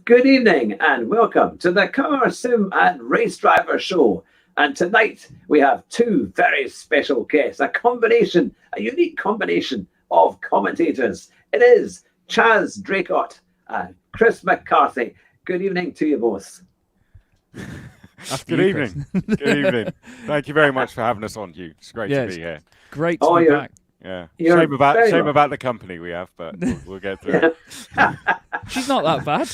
Good evening and welcome to the Car, Sim and Race Driver Show. And tonight we have two very special guests, a unique combination of commentators. It is Chaz Draycott and Chris McCarthy. Good evening to you both. Good evening. Good evening. Thank you very much for having us on, Hugh. It's great to be here. Great to be back. Yeah. Shame about the company we have, but we'll get through it. She's not that bad.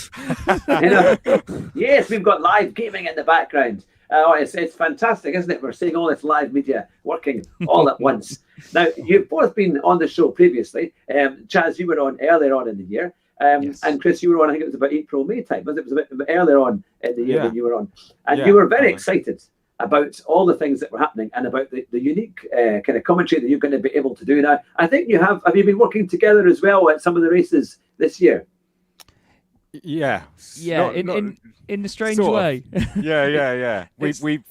Yes, we've got live gaming in the background. It's fantastic, isn't it? We're seeing all this live media working all at once. Now, you've both been on the show previously. Chaz, you were on earlier on in the year. Yes. And Chris, you were on, I think it was about April, May time. It was a bit earlier on in the year when you were on. And you were very excited about all the things that were happening and about the unique kind of commentary that you're going to be able to do now. I think have you been working together as well at some of the races this year? Yeah. In the strange way. Yeah. We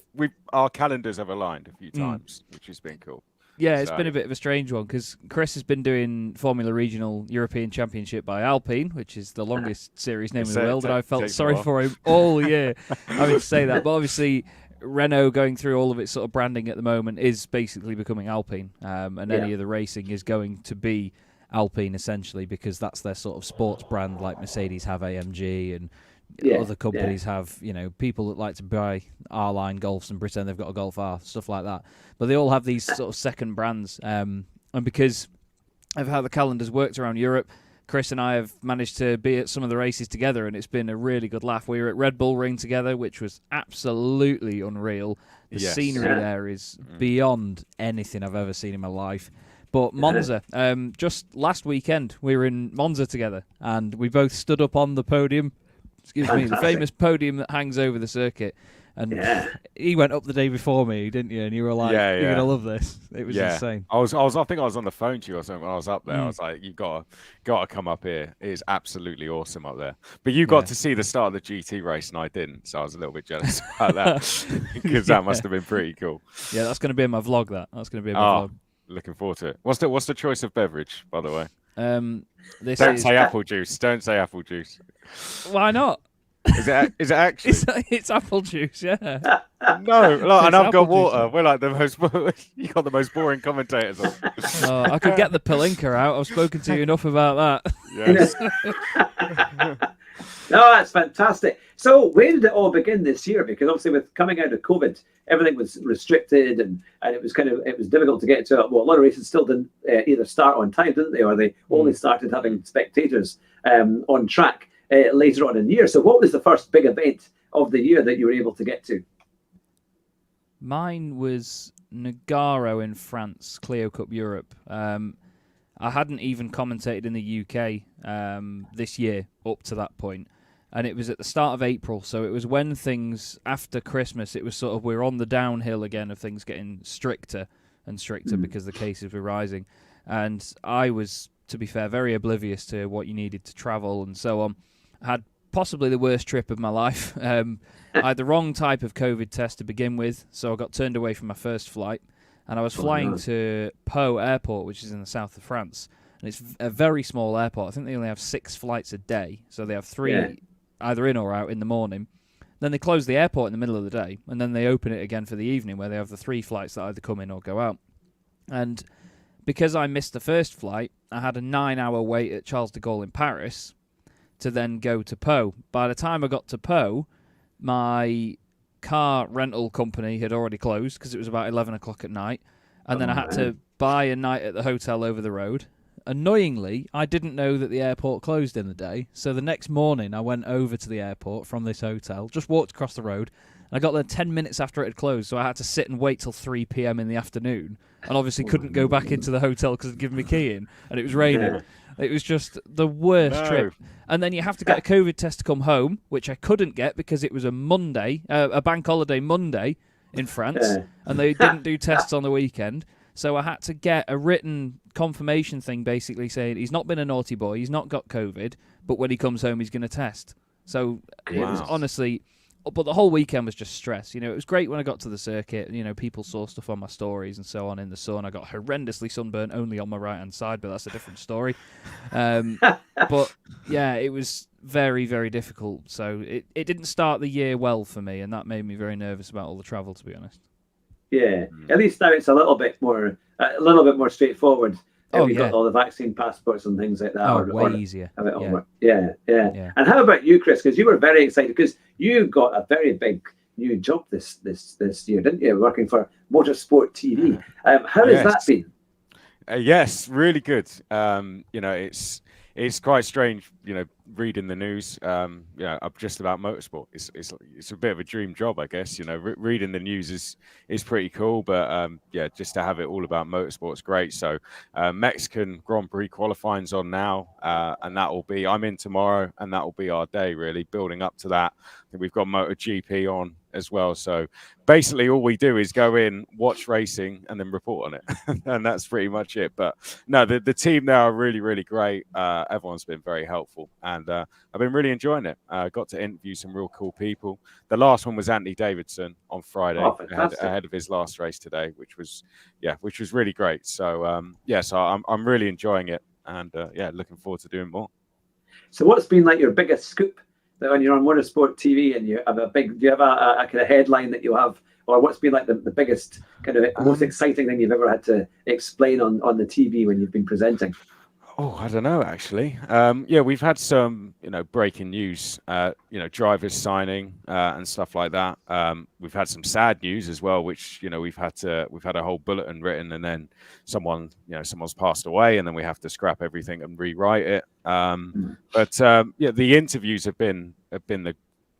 our calendars have aligned a few times, which has been cool. Yeah, it's been a bit of a strange one because Chris has been doing Formula Regional European Championship by Alpine, which is the longest series name in the world, and I felt sorry for him all year having to say that. But obviously, Renault going through all of its sort of branding at the moment is basically becoming Alpine, and any of the racing is going to be Alpine essentially because that's their sort of sports brand, like Mercedes have AMG and other companies have, people that like to buy R-Line Golfs and pretend they've got a Golf R, stuff like that. But they all have these sort of second brands. And because of how the calendar's worked around Europe, Chris and I have managed to be at some of the races together, and it's been a really good laugh. We were at Red Bull Ring together, which was absolutely unreal. The scenery there is beyond anything I've ever seen in my life. But Monza, just last weekend, we were in Monza together, and we both stood up on the podium. The famous podium that hangs over the circuit. And he went up the day before me, didn't you? And you were like, "You're gonna love this." It was insane. I think I was on the phone to you or something when I was up there. I was like, "You've got to come up here. It is absolutely awesome up there." But you got to see the start of the GT race, and I didn't, so I was a little bit jealous about that because that must have been pretty cool. Yeah, that's going to be in my vlog. That's going to be in my vlog. Looking forward to it. What's the choice of beverage, by the way? Don't say apple juice. Don't say apple juice. Why not? Is it actually? It's apple juice, yeah. No, and I've got water. We're like the most. You got the most boring commentators on. I could get the Palinka out. I've spoken to you enough about that. Yes. No, that's fantastic. So where did it all begin this year? Because obviously with coming out of COVID, everything was restricted and it was difficult to get to. Well, a lot of races still didn't either start on time, didn't they? Or they only started having spectators on track later on in the year. So what was the first big event of the year that you were able to get to? Mine was Nogaro in France, Clio Cup Europe. I hadn't even commentated in the UK this year up to that point. And it was at the start of April, so it was when things, after Christmas, it was sort of, we're on the downhill again of things getting stricter and stricter because the cases were rising. And I was, to be fair, very oblivious to what you needed to travel and so on. I had possibly the worst trip of my life. I had the wrong type of COVID test to begin with, so I got turned away from my first flight. And I was flying to Pau Airport, which is in the south of France. And it's a very small airport. I think they only have 6 flights a day. So they have 3 either in or out in the morning. Then they close the airport in the middle of the day. And then they open it again for the evening where they have the 3 flights that either come in or go out. And because I missed the first flight, I had a 9-hour wait at Charles de Gaulle in Paris to then go to Pau. By the time I got to Pau, my car rental company had already closed because it was about 11 o'clock at night. And then I had to buy a night at the hotel over the road. Annoyingly, I didn't know that the airport closed in the day. So the next morning, I went over to the airport from this hotel, just walked across the road. And I got there 10 minutes after it had closed, so I had to sit and wait till 3 p.m. in the afternoon. And obviously couldn't go back into the hotel because they'd given me a key in. And it was raining. It was just the worst trip. And then you have to get a COVID test to come home, which I couldn't get because it was a Monday, a bank holiday Monday in France. And they didn't do tests on the weekend. So I had to get a written confirmation thing basically saying he's not been a naughty boy, he's not got COVID, but when he comes home he's going to test. So it was honestly but the whole weekend was just stress. You know, it was great when I got to the circuit. You know, people saw stuff on my stories and so on in the sun. I got horrendously sunburnt only on my right-hand side, but that's a different story. But yeah, it was very, very difficult. So it didn't start the year well for me, and that made me very nervous about all the travel, to be honest. Yeah, at least now it's a little bit more straightforward. We've got all the vaccine passports and things like that. Oh, way easier. Yeah. And how about you, Chris? Because you were very excited because you got a very big new job this year, didn't you? Working for Motorsport TV. How has that been? Yes, really good. You know, it's quite strange, you know, reading the news, up just about motorsport. It's a bit of a dream job, I guess. You know, reading the news is pretty cool, but just to have it all about motorsport is great. So Mexican Grand Prix qualifying's on now, and I'm in tomorrow, and that will be our day, really, building up to that. I think we've got MotoGP on as well. So basically all we do is go in, watch racing, and then report on it. And that's pretty much it. But no, the team there are really, really great. Everyone's been very helpful, and I've been really enjoying it. Got to interview some real cool people. The last one was Anthony Davidson on Friday, ahead of his last race today, which was really great. So so I'm really enjoying it, and looking forward to doing more. So what's been like your biggest scoop that when you're on Motorsport TV and you have do you have a kind of headline that you have, or what's been like the biggest kind of most exciting thing you've ever had to explain on the TV when you've been presenting? Oh, I don't know, actually. We've had some, breaking news, drivers signing and stuff like that. We've had some sad news as well, which, we've had a whole bulletin written, and then someone's passed away, and then we have to scrap everything and rewrite it. But the interviews have been the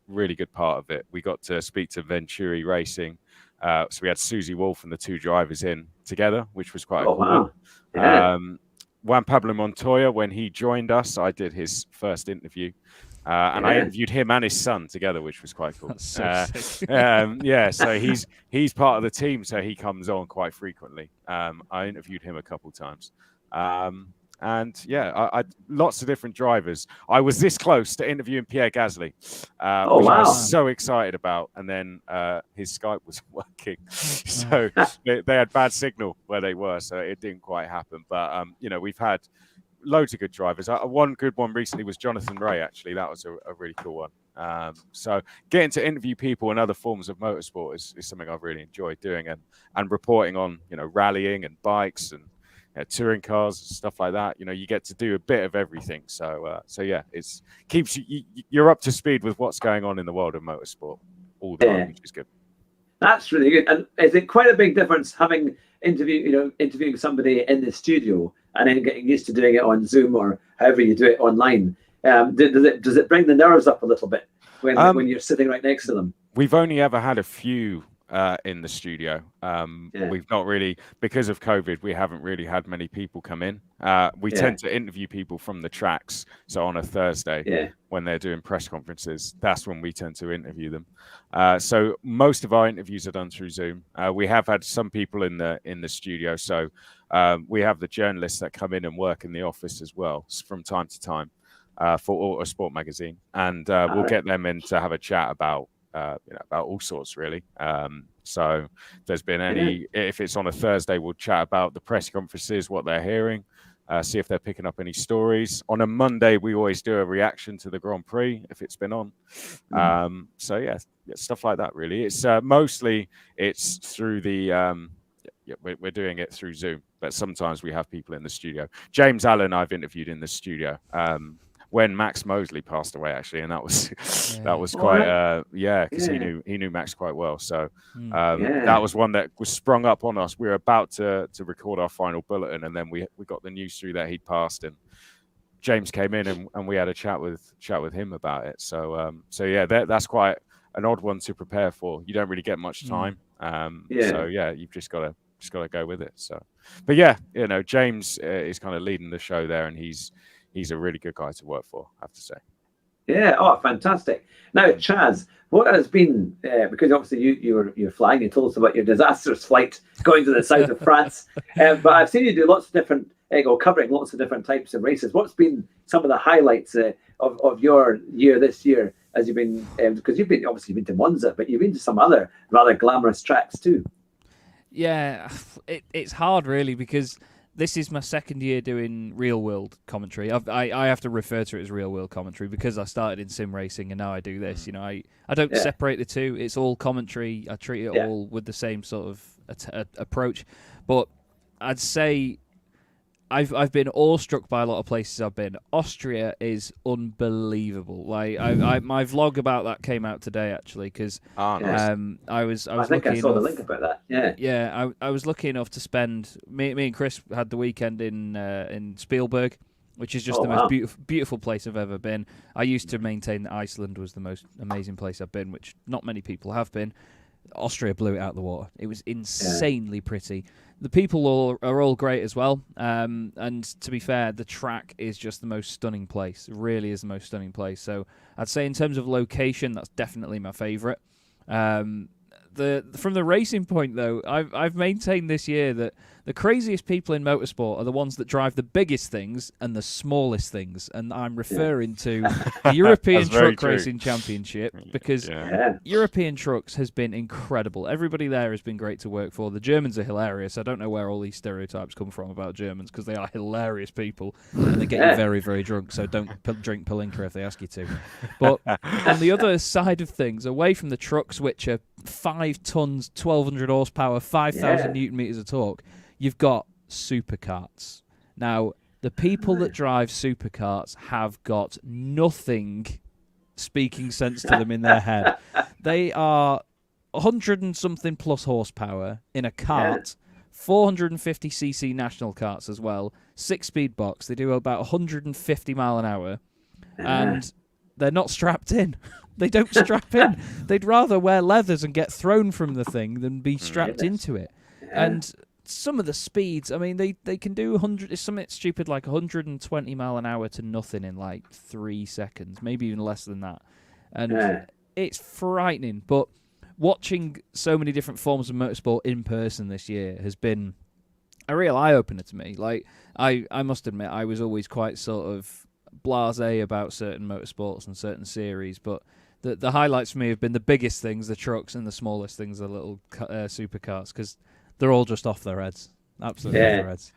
really good part of it. We got to speak to Venturi Racing. So we had Susie Wolf and the two drivers in together, which was quite cool. Wow. Yeah. Juan Pablo Montoya, when he joined us, I did his first interview, and I interviewed him and his son together, which was quite cool. That's so sick. So he's part of the team, so he comes on quite frequently. I interviewed him a couple times. I lots of different drivers. I was this close to interviewing Pierre Gasly, which I was so excited about, and then his Skype wasn't working, so they had bad signal where they were, so it didn't quite happen. But we've had loads of good drivers. One good one recently was Jonathan Ray. Actually, that was a really cool one. So getting to interview people in other forms of motorsport is something I've really enjoyed doing, and reporting on rallying and bikes and touring cars, stuff like that. You get to do a bit of everything. So it's keeps you're up to speed with what's going on in the world of motorsport all the time, which is good. That's really good. And is it quite a big difference having interviewing somebody in the studio and then getting used to doing it on Zoom or however you do it online? Does it bring the nerves up a little bit when you're sitting right next to them? We've only ever had a few in the studio. We've not really, because of COVID, we haven't really had many people come in. We tend to interview people from the tracks. So on a Thursday, when they're doing press conferences, that's when we tend to interview them. So most of our interviews are done through Zoom. We have had some people in the studio. So we have the journalists that come in and work in the office as well from time to time for Autosport magazine, and we'll get them in to have a chat about all sorts, really. So if there's been if it's on a Thursday, we'll chat about the press conferences, what they're hearing, see if they're picking up any stories. On a Monday, we always do a reaction to the Grand Prix if it's been on. Stuff like that, really. It's mostly it's through the we're doing it through Zoom, but sometimes we have people in the studio. James Allen I've interviewed in the studio when Max Mosley passed away, actually, and that was quite because he knew Max quite well. So that was one that was sprung up on us. We were about to record our final bulletin, and then we got the news through that he'd passed, and James came in and we had a chat with him about it. So that's quite an odd one to prepare for. You don't really get much time. You've just got to go with it. So, but James is kind of leading the show there, and he's a really good guy to work for, I have to say. Yeah. Oh, fantastic. Now, Chaz, what has been, because obviously you're flying, you told us about your disastrous flight going to the south of France, but I've seen you do lots of different, covering lots of different types of races. What's been some of the highlights of your year this year as you've been, because you've been obviously been to Monza, but you've been to some other rather glamorous tracks too. Yeah, it's hard really because this is my second year doing real world commentary. I have to refer to it as real world commentary because I started in sim racing and now I do this. You know, I don't separate the two. It's all commentary. I treat it all with the same sort of approach. But I'd say I've been awestruck by a lot of places I've been. Austria is unbelievable. Like my vlog about that came out today actually because nice. I think I saw the link about that. Yeah. I was lucky enough to spend me and Chris had the weekend in Spielberg, which is just the most beautiful place I've ever been. I used to maintain that Iceland was the most amazing place I've been, which not many people have been. Austria blew it out of the water. It was insanely pretty. The people are all great as well. And to be fair, the track is just the most stunning place. It really is the most stunning place. So I'd say in terms of location, that's definitely my favourite. From the racing point, though, I've maintained this year that the craziest people in motorsport are the ones that drive the biggest things and the smallest things. And I'm referring to the European Truck Racing Championship because European Trucks has been incredible. Everybody there has been great to work for. The Germans are hilarious. I don't know where all these stereotypes come from about Germans because they are hilarious people and they get you very, very drunk. So don't drink Palinka if they ask you to. But on the other side of things, away from the trucks, which are 5 tons, 1,200 horsepower, 5,000 newton meters of torque, you've got supercarts. Now, the people that drive supercarts have got nothing speaking sense to them in their head. They are 100 and something plus horsepower in a cart, 450cc national carts as well, 6-speed box. They do about 150 mile an hour, and they're not strapped in. They don't strap in. They'd rather wear leathers and get thrown from the thing than be strapped into it. And some of the speeds, I mean, they can do 100. It's something stupid like 120 mile an hour to nothing in like 3 seconds, maybe even less than that. And it's frightening. But watching so many different forms of motorsport in person this year has been a real eye opener to me. Like I must admit, I was always quite sort of blasé about certain motorsports and certain series, but the highlights for me have been the biggest things, the trucks, and the smallest things, the little supercars, because they're all just off their heads. Absolutely off their heads.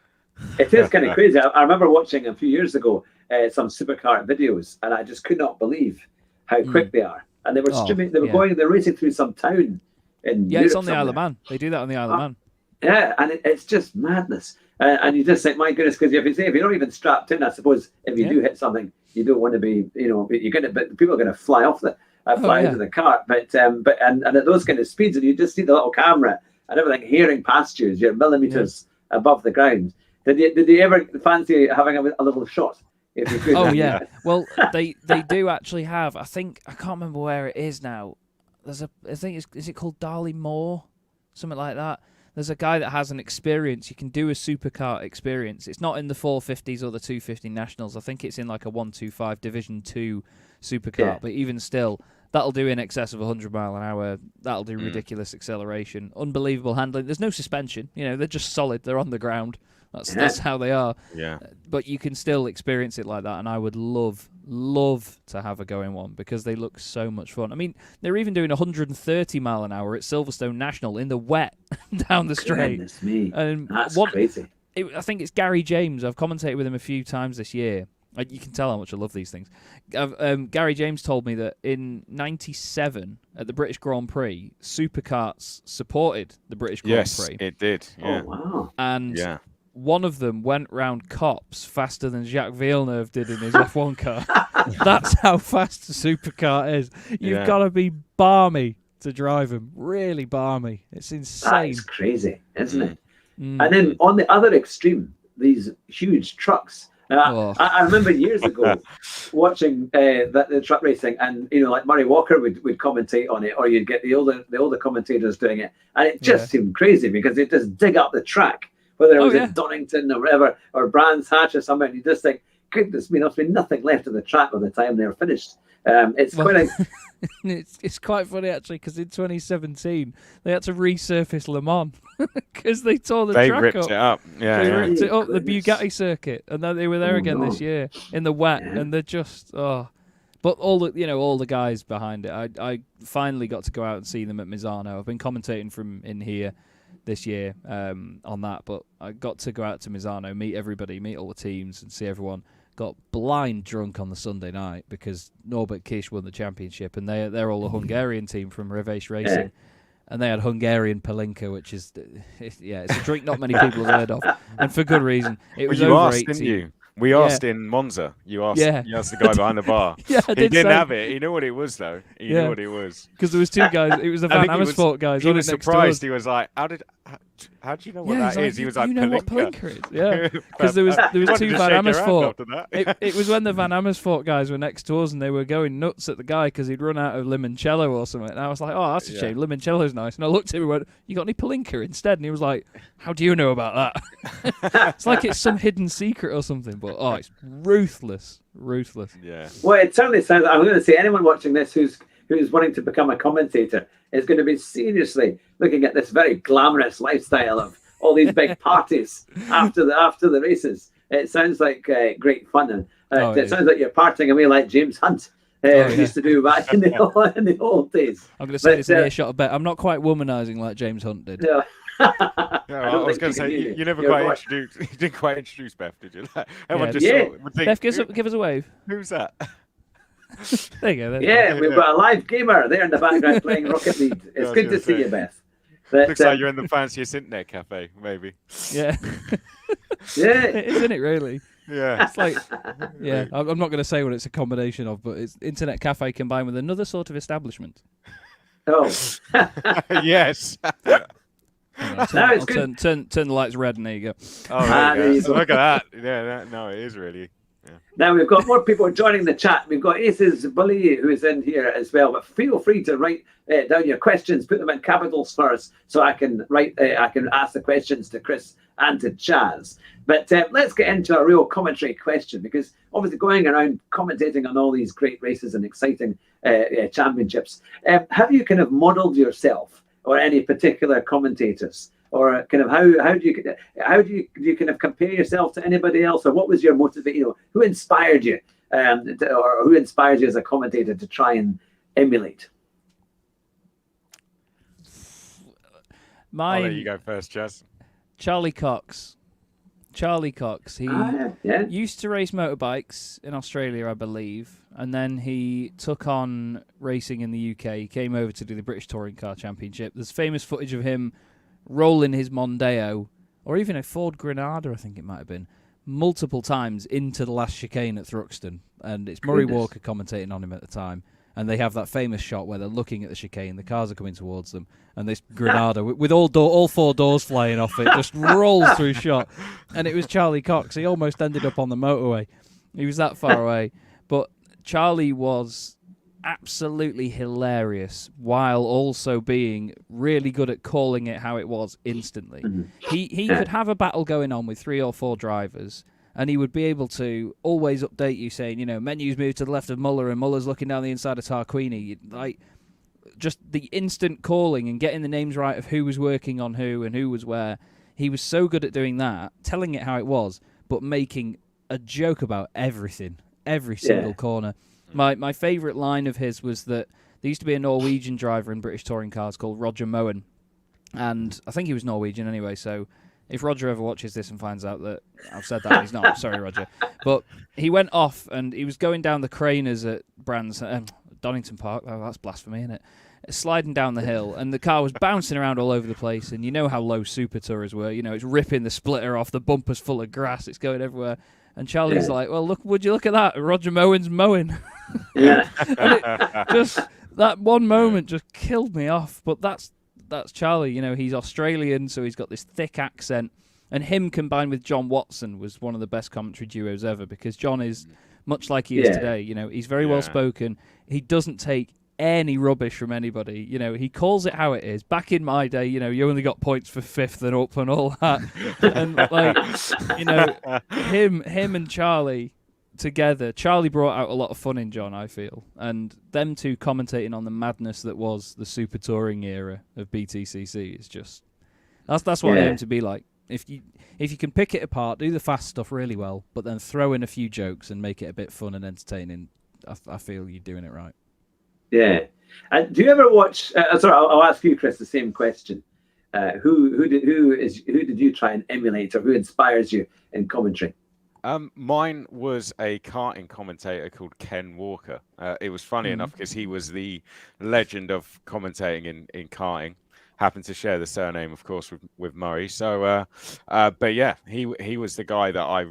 It is kind of crazy. I remember watching a few years ago some supercar videos, and I just could not believe how quick they are. And they were streaming. They were they're racing through some town in Europe it's on the somewhere. Isle of Man. They do that on the Isle of Man. Yeah, and it's just madness. And you just think, my goodness, because if you're not even strapped in, I suppose if you do hit something, you don't want to be, but people are going to fly off into the cart. But at those kind of speeds, and you just see the little camera and everything hearing past you as you're millimeters above the ground. Did you ever fancy having a little shot? If you could? Oh yeah. Well, they do actually have. I can't remember where it is now. Is it called Darley Moor, something like that. There's a guy that has an experience. You can do a supercar experience. It's not in the 450s or the 250 Nationals. I think it's in like a 125 Division 2 supercar. But even still, that'll do in excess of 100 mile an hour. That'll do ridiculous acceleration. Unbelievable handling. There's no suspension. They're just solid. They're on the ground. That's how they are. Yeah. But you can still experience it like that, and I would love to have a go in one because they look so much fun. I mean, they're even doing 130 mile an hour at Silverstone National in the wet down the straight. Goodness me. And that's crazy. I think it's Gary James. I've commentated with him a few times this year. You can tell how much I love these things. Gary James told me that in '97 at the British Grand Prix, supercarts supported the British Grand Prix. Yes, it did. Yeah. Oh, wow. And one of them went round cops faster than Jacques Villeneuve did in his F1 car. That's how fast a supercar is. You've got to be balmy to drive them. Really balmy. It's insane. That's crazy, isn't it? And then on the other extreme, these huge trucks. I remember years ago watching the truck racing, and like Murray Walker would commentate on it, or you'd get the older commentators doing it, and it just seemed crazy because they just dig up the track. Whether it was in Donington or whatever, or Brands Hatch or somewhere, and you just think, goodness me, there's been nothing left of the track by the time they're finished. It's quite funny actually, because in 2017 they had to resurface Le Mans because they tore the track up. They ripped it up. They ripped it up, the Bugatti circuit, and then they were there again this year in the wet, and they're just But all the guys behind it, I finally got to go out and see them at Misano. I've been commentating from in here this year on that, but I got to go out to Misano, meet everybody, meet all the teams, and see everyone. Got blind drunk on the Sunday night because Norbert Kish won the championship, and they're all a Hungarian team from Revés Racing, and they had Hungarian Palinka, which is it's a drink not many people have heard of, and for good reason. It was you over asked, 18. didn't you? We asked in Monza. You asked the guy behind the bar. Yeah, he didn't have it. He knew what it was, though. He knew what it was. Because there was two guys. It was the Van Amersfoort guys. He was surprised. He was like, "How do you know what that is?" He was like, "You know what Palinka is?" Yeah, because there was two Van Amersfoort. It was when the Van Amersfoort guys were next to us and they were going nuts at the guy because he'd run out of limoncello or something. And I was like, "Oh, that's a shame. Limoncello's nice." And I looked at him and went, "You got any Palinka instead?" And he was like, "How do you know about that?" It's like it's some hidden secret or something. But it's ruthless. Yeah. Well, it certainly sounds. I'm going to say anyone watching this who's wanting to become a commentator is going to be seriously looking at this very glamorous lifestyle of all these big parties after the races. It sounds like great fun, and it sounds like you're partying away like James Hunt used to do back in the old days. I'm going to say this in earshot a bit. I'm not quite womanizing like James Hunt did. No. I was going to say you never quite introduced. You didn't quite introduce Beth, did you? Everyone just would think, Beth, give us a wave. Who's that? There you go. We've got a live gamer there in the background playing Rocket League. It's good to see you, Beth. Looks like you're in the fanciest internet cafe, maybe. Yeah. Isn't it really? Yeah. It's like, I'm not going to say what it's a combination of, but it's internet cafe combined with another sort of establishment. Oh. Yes. Now it's good. Turn the lights red, and there you go. Oh, there you go. Look at that. Yeah, no, it is really. Yeah. Now we've got more people joining the chat. We've got Aces Bully who is in here as well. But feel free to write down your questions, put them in capitals first, so I can ask the questions to Chris and to Chaz. But let's get into a real commentary question, because obviously going around commentating on all these great races and exciting championships, have you kind of modelled yourself or any particular commentators, or kind of how do you kind of compare yourself to anybody else, or what was your motivation? Who inspired you, or who inspires you as a commentator to try and emulate? I'll let you go first, Chaz. Charlie Cox. He used to race motorbikes in Australia, I believe, and then he took on racing in the UK. He came over to do the British Touring Car Championship. There's famous footage of him rolling his Montego, or even a Ford Granada, I think it might have been, multiple times into the last chicane at Thruxton. And it's Murray Walker commentating on him at the time. And they have that famous shot where they're looking at the chicane, the cars are coming towards them, and this Granada, with all four doors flying off it, just rolls through shot. And it was Charlie Cox. He almost ended up on the motorway. He was that far away. But Charlie was absolutely hilarious, while also being really good at calling it how it was instantly. Mm-hmm. He could have a battle going on with 3 or 4 drivers, and he would be able to always update you saying, menus move to the left of Muller, and Muller's looking down the inside of Tarquini. Like, just the instant calling and getting the names right of who was working on who and who was where. He was so good at doing that, telling it how it was, but making a joke about everything, every single corner. My favourite line of his was that there used to be a Norwegian driver in British touring cars called Roger Moen, and I think he was Norwegian anyway, so if Roger ever watches this and finds out that I've said that, he's not. Sorry, Roger. But he went off and he was going down the craners at Donington Park. Oh, that's blasphemy, isn't it? Sliding down the hill, and the car was bouncing around all over the place. And you know how low Super Tourers were. It's ripping the splitter off. The bumper's full of grass. It's going everywhere. And Charlie's like, "Well, would you look at that? Roger Moen's mowing." Yeah. And just that one moment just killed me off. But that's Charlie. He's Australian, so he's got this thick accent. And him combined with John Watson was one of the best commentary duos ever, because John is much like he is today. He's very well spoken. He doesn't take any rubbish from anybody. He calls it how it is. Back in my day, you only got points for 5th and up and all that. And him and Charlie together. Charlie brought out a lot of fun in John, I feel, and them two commentating on the madness that was the Super Touring era of BTCC is just that's what I aim to be like. If you can pick it apart, do the fast stuff really well, but then throw in a few jokes and make it a bit fun and entertaining, I feel you're doing it right. Yeah. And do you ever watch? Sorry, I'll ask you, Chris, the same question. Who did you try and emulate, or who inspires you in commentary? Mine was a karting commentator called Ken Walker. It was funny enough because he was the legend of commentating in karting. Happened to share the surname, of course, with Murray. So, but yeah, he was the guy that I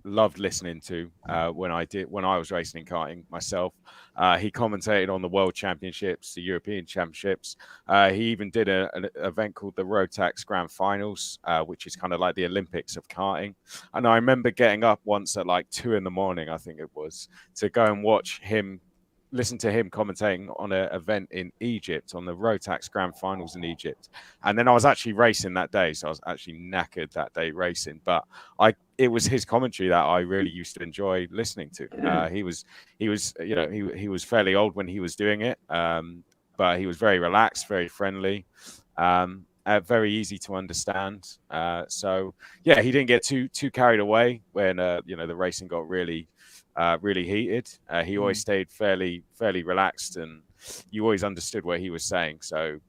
loved listening to when I was racing in karting myself. He commentated on the World Championships, the European Championships. He even did an event called the Road Tax Grand Finals, which is kind of like the Olympics of karting. And I remember getting up once at like 2 a.m, I think it was, to go and watch him, listen to him commentating on an event in Egypt, on the Road Tax Grand Finals in Egypt. And then I was actually racing that day, so I was actually knackered that day racing. But it was his commentary that I really used to enjoy listening to. He was he was fairly old when he was doing it, but he was very relaxed, very friendly, very easy to understand. So yeah, he didn't get too carried away when the racing got really heated. He always stayed fairly relaxed, and you always understood what he was saying. So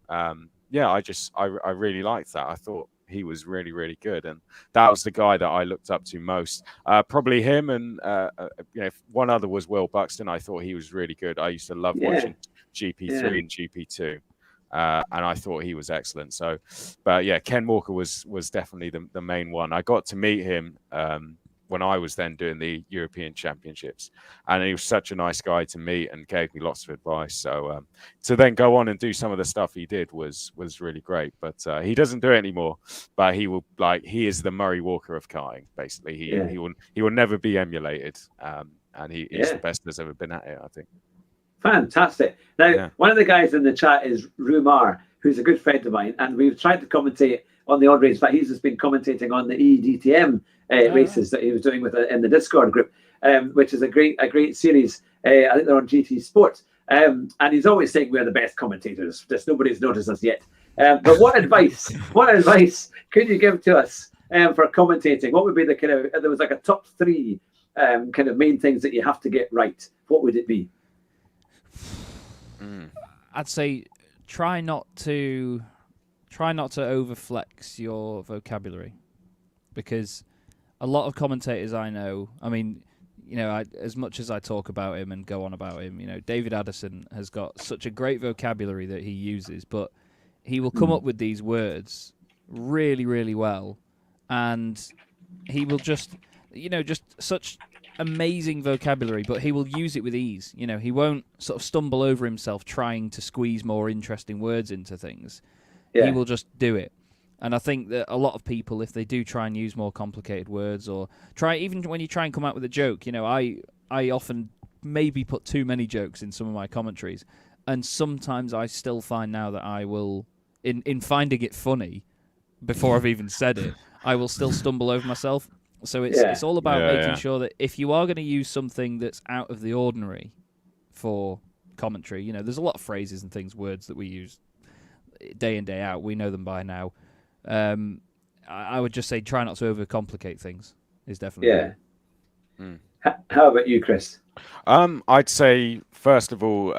yeah, I really liked that. I thought he was really, really good, and that was the guy that I looked up to most. Probably him, and one other was Will Buxton. I thought he was really good. I used to love watching GP3 and GP2. And I thought he was excellent. So, but yeah, Ken Walker was definitely the main one. I got to meet him when I was then doing the European Championships, and he was such a nice guy to meet and gave me lots of advice. So to then go on and do some of the stuff he did was really great. But he doesn't do it anymore. But he is the Murray Walker of karting. Basically, he will never be emulated, and he's the best there's ever been at it, I think. Fantastic. Now, one of the guys in the chat is Rumar, who's a good friend of mine, and we've tried to commentate on the odd race, but he's just been commentating on the EDTM races that he was doing in the Discord group, which is a great series. I think they're on GT Sport, and he's always saying we're the best commentators. Just nobody's noticed us yet. But what advice could you give to us for commentating? What would be the kind of, there was like a top 3 kind of main things that you have to get right? What would it be? I'd say try not to overflex your vocabulary, because a lot of commentators I know, I mean, as much as I talk about him and go on about him, David Addison has got such a great vocabulary that he uses, but he will come up with these words really, really well, and he will just such amazing vocabulary, but he will use it with ease. He won't sort of stumble over himself trying to squeeze more interesting words into things. He will just do it. And I think that a lot of people, if they do try and use more complicated words, or even when you try and come out with a joke, I often maybe put too many jokes in some of my commentaries, and sometimes I still find now that I will, in finding it funny before I've even said it, I will still stumble over myself. So it's all about making sure that if you are going to use something that's out of the ordinary for commentary, there's a lot of phrases and words that we use day in, day out. We know them by now. I would just say try not to overcomplicate things is definitely How about you, Chris? I'd say, first of all,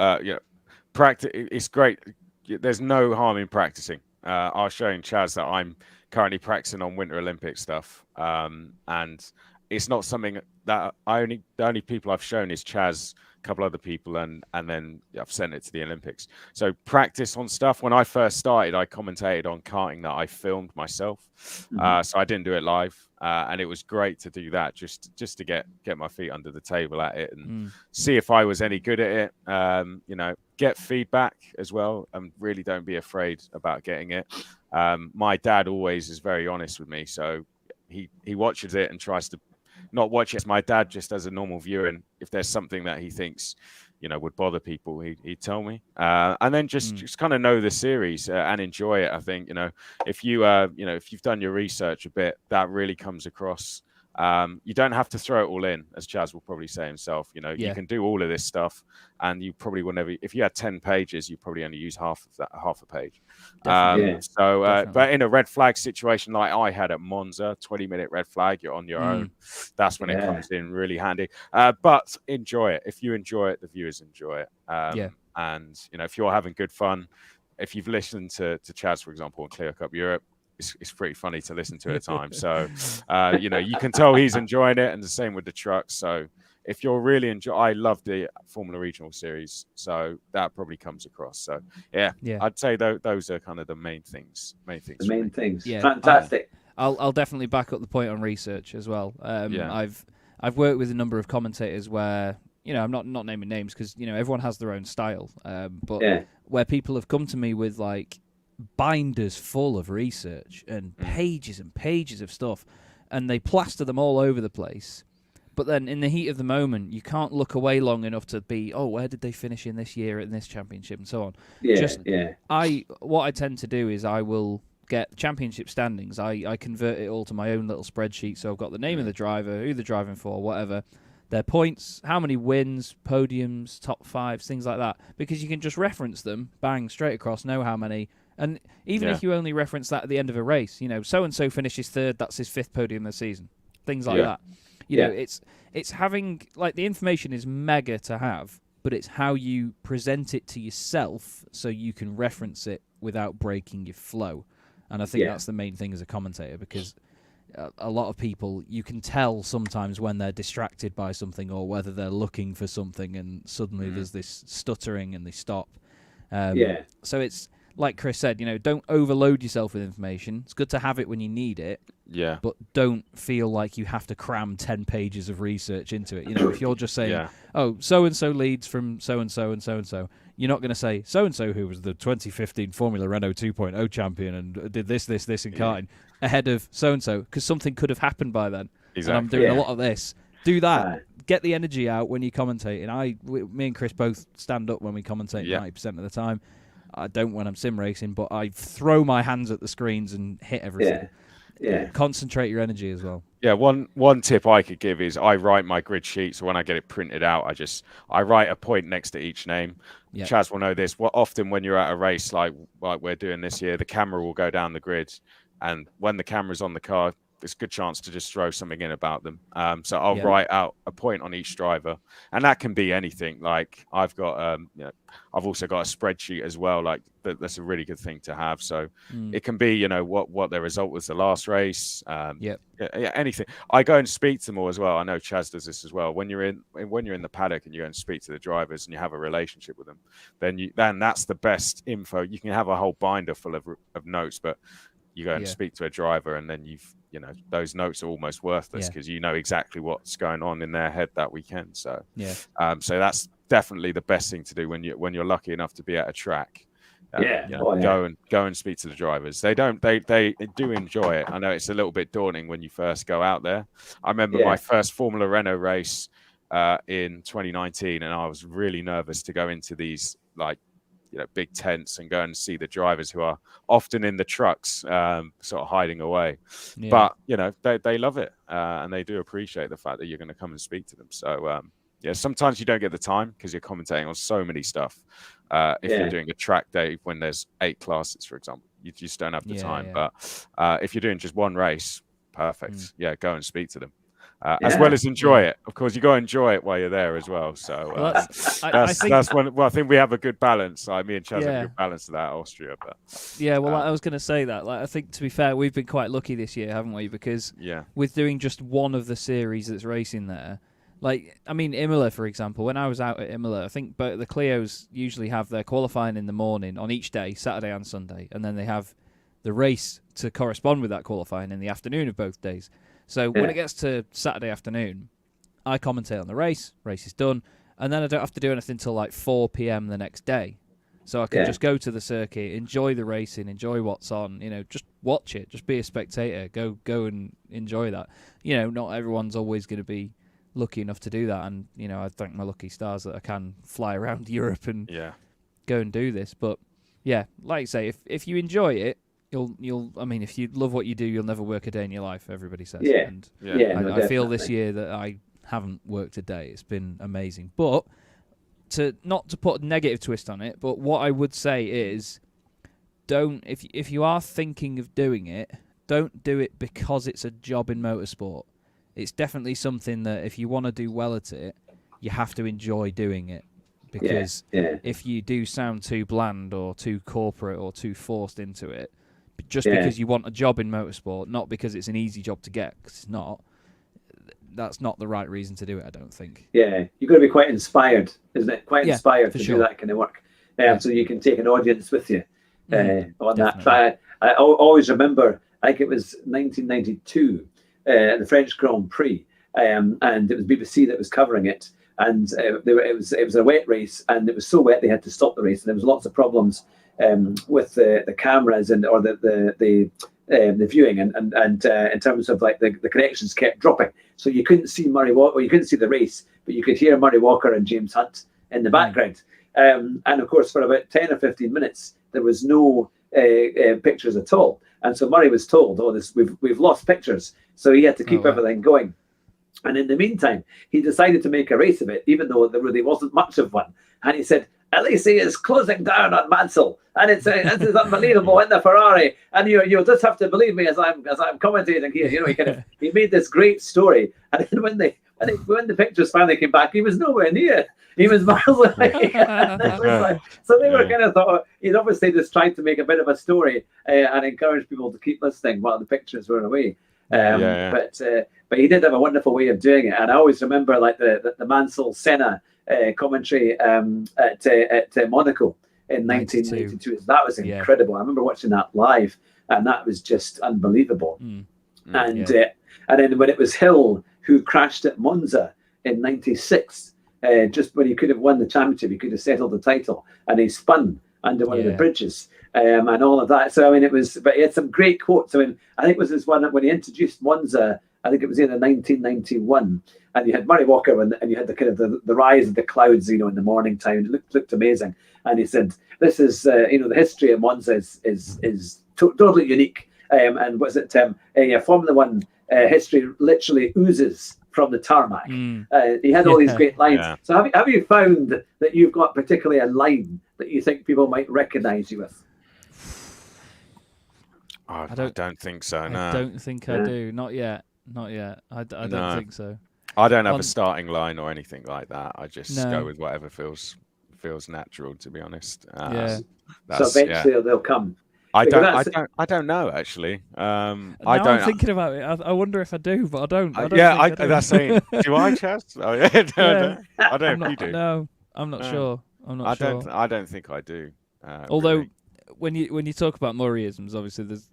practice. It's great. There's no harm in practicing. I was showing Chaz that I'm currently practicing on Winter Olympic stuff, and it's not something that the only people I've shown is Chaz, a couple other people, and then I've sent it to the Olympics. So practice on stuff. When I first started, I commentated on karting that I filmed myself, so I didn't do it live, and it was great to do that just to get my feet under the table at it and see if I was any good at it. Get feedback as well, and really don't be afraid about getting it. My dad always is very honest with me, so he watches it and tries to not watch it as my dad, just as a normal viewer, and if there's something that he thinks would bother people, he'd tell me, and then just kind of know the series and enjoy it. I think if you've done your research a bit, that really comes across You don't have to throw it all in, as Chaz will probably say himself. You know, Yeah. you can do all of this stuff, and you probably will never. If you had 10 pages, you probably only use half a page. Definitely. But in a red flag situation like I had at Monza, 20-minute red flag, you're on your own. That's when it comes in really handy. But enjoy it. If you enjoy it, the viewers enjoy it. And you know, if you're having good fun, if you've listened to Chaz, for example, in Clear Cup Europe, it's pretty funny to listen to at times. So, you know, you can tell he's enjoying it, and the same with the trucks. So, if you're really I love the Formula Regional Series, so that probably comes across. So, yeah. I'd say those are kind of the main things. The main things. Yeah. Fantastic. I'll definitely back up the point on research as well. I've worked with a number of commentators where, you know, I'm not naming names because, you know, everyone has their own style. But where people have come to me with like binders full of research and pages of stuff, and they plaster them all over the place. But then in the heat of the moment, you can't look away long enough to be, oh, where did they finish in this year in this championship and so on. What I tend to do is I will get championship standings. I convert it all to my own little spreadsheet. So I've got the name of the driver, who they're driving for, whatever, their points, how many wins, podiums, top fives, things like that. Because you can just reference them, bang, straight across, know how many. And even if you only reference that at the end of a race, you know, so-and-so finishes third, that's his 5th podium this season. Things like that. You know, it's having, like, the information is mega to have, but it's how you present it to yourself so you can reference it without breaking your flow. And I think that's the main thing as a commentator, because a lot of people, you can tell sometimes when they're distracted by something or whether they're looking for something and suddenly there's this stuttering and they stop. So it's, like Chris said, you know, don't overload yourself with information. It's good to have it when you need it. Yeah. But don't feel like you have to cram 10 pages of research into it. You know, if you're just saying, oh, so-and-so leads from so-and-so and so-and-so, you're not going to say so-and-so who was the 2015 Formula Renault 2.0 champion and did this, and karting ahead of so-and-so, because something could have happened by then. Exactly. And I'm doing a lot of this. Do that. Get the energy out when you commentate. And me and Chris both stand up when we commentate 90% of the time. I don't when I'm sim racing, but I throw my hands at the screens and hit everything. Concentrate your energy as well. Yeah, one tip I could give is I write my grid sheet, so when I get it printed out, I write a point next to each name. Chaz will know this. Often when you're at a race like we're doing this year, the camera will go down the grid, and when the camera's on the car, there's a good chance to just throw something in about them. So I'll write out a point on each driver, and that can be anything. Like I've got, you know, I've also got a spreadsheet as well. Like that's a really good thing to have. So it can be, you know, what their result was the last race. Anything. I go and speak to them all as well. I know Chaz does this as well. When you're in the paddock and you go and speak to the drivers and you have a relationship with them, then that's the best info. You can have a whole binder full of notes, but you go and speak to a driver, and then you know, those notes are almost worthless because you know exactly what's going on in their head that weekend. So so that's definitely the best thing to do when you're lucky enough to be at a track. Go and speak to the drivers. They do enjoy it. I know it's a little bit daunting when you first go out there. I remember my first Formula Renault race in 2019, and I was really nervous to go into these, like, you know, big tents and go and see the drivers who are often in the trucks, sort of hiding away. But you know, they love it, and they do appreciate the fact that you're going to come and speak to them. So sometimes you don't get the time because you're commentating on so many stuff. If you're doing a track day when there's 8 classes, for example, you just don't have the time. But if you're doing just one race, perfect. Go and speak to them. As well as enjoy it. Of course, you got to enjoy it while you're there as well. So that's when I think we have a good balance. Me and Chaz have a good balance to that Austria. But I was going to say that. Like, I think, to be fair, we've been quite lucky this year, haven't we? Because with doing just one of the series that's racing there, like, I mean, Imola, for example, when I was out at Imola, I think the Clios usually have their qualifying in the morning on each day, Saturday and Sunday, and then they have the race to correspond with that qualifying in the afternoon of both days. So when it gets to Saturday afternoon, I commentate on the race is done, and then I don't have to do anything until like 4 p.m. the next day. So I can just go to the circuit, enjoy the racing, enjoy what's on, you know, just watch it, just be a spectator, go and enjoy that. You know, not everyone's always going to be lucky enough to do that, and, you know, I thank my lucky stars that I can fly around Europe and go and do this. But, yeah, like you say, if you enjoy it, I mean, if you love what you do, you'll never work a day in your life. Everybody says. Yeah. And No, I feel this year that I haven't worked a day. It's been amazing. But not to put a negative twist on it, but what I would say is, if you are thinking of doing it, don't do it because it's a job in motorsport. It's definitely something that if you want to do well at it, you have to enjoy doing it. Because if you do sound too bland or too corporate or too forced into it, just because you want a job in motorsport, not because it's an easy job to get, 'cause it's not, that's not the right reason to do it, I don't think. Yeah, you've got to be quite inspired, isn't it? Quite inspired to do that kind of work. So you can take an audience with you on that. I always remember, I think it was 1992, the French Grand Prix, and it was BBC that was covering it. And it was a wet race, and it was so wet they had to stop the race, and there was lots of problems with the cameras or the viewing, and in terms of like the connections kept dropping, so you couldn't see Murray Walker, or you couldn't see the race, but you could hear Murray Walker and James Hunt in the background. And of course, for about 10 or 15 minutes, there was no pictures at all, and so Murray was told, "Oh, we've lost pictures," so he had to keep everything going. And in the meantime, he decided to make a race of it, even though there really wasn't much of one. And he said, "Alesi is closing down on Mansell, and this is unbelievable in the Ferrari. And you'll just have to believe me as I'm commentating here." He made this great story. And then when the pictures finally came back, he was nowhere near. He was miles away. So they were kind of thought he'd obviously just tried to make a bit of a story and encourage people to keep listening while the pictures were away. But he did have a wonderful way of doing it, and I always remember like the Mansell Senna commentary at Monaco in 1992. That was incredible. I remember watching that live, and that was just unbelievable. And then when it was Hill who crashed at Monza in '96, just when he could have won the championship, he could have settled the title, and he spun under one of the bridges. And all of that. So I mean, but he had some great quotes. I mean, I think it was this one when he introduced Monza. I think it was either 1991, and you had Murray Walker, and you had the kind of the rise of the clouds, in the morning time. It looked amazing. And he said, "This is, the history of Monza is totally unique." And was it Formula One history literally oozes from the tarmac. He had all these great lines. Yeah. So have you found that you've got particularly a line that you think people might recognise you with? I don't think so. No, I don't think I do. Not yet. I don't think so. I don't have a starting line or anything like that. I just go with whatever feels natural, to be honest. So eventually they'll come. I don't know actually. I'm thinking about it. I wonder if I do, but I don't. That's saying. Do I, Chaz? Oh yeah. I don't know if you do. No, I'm not sure. I don't think I do. Although when you talk about Murrayisms, obviously there's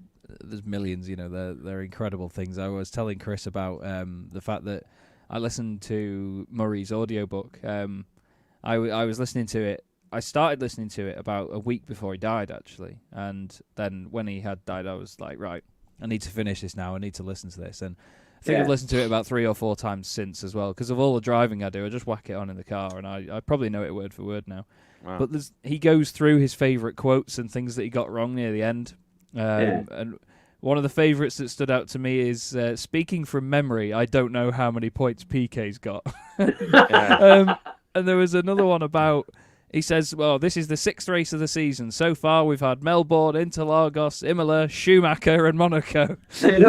millions. They're incredible things. I was telling Chris about the fact that I listened to Murray's audiobook. I was listening to it. I started listening to it about a week before he died, actually. And then when he had died, I was like, right, I need to finish this now. I need to listen to this. And I think I've listened to it about 3 or 4 times since as well. Because of all the driving I do, I just whack it on in the car. And I probably know it word for word now. Wow. But he goes through his favourite quotes and things that he got wrong near the end. And one of the favourites that stood out to me is, speaking from memory, I don't know how many points PK's got. And there was another one about... He says, well, this is the 6th race of the season. So far, we've had Melbourne, Interlagos, Imola, Schumacher, and Monaco. Things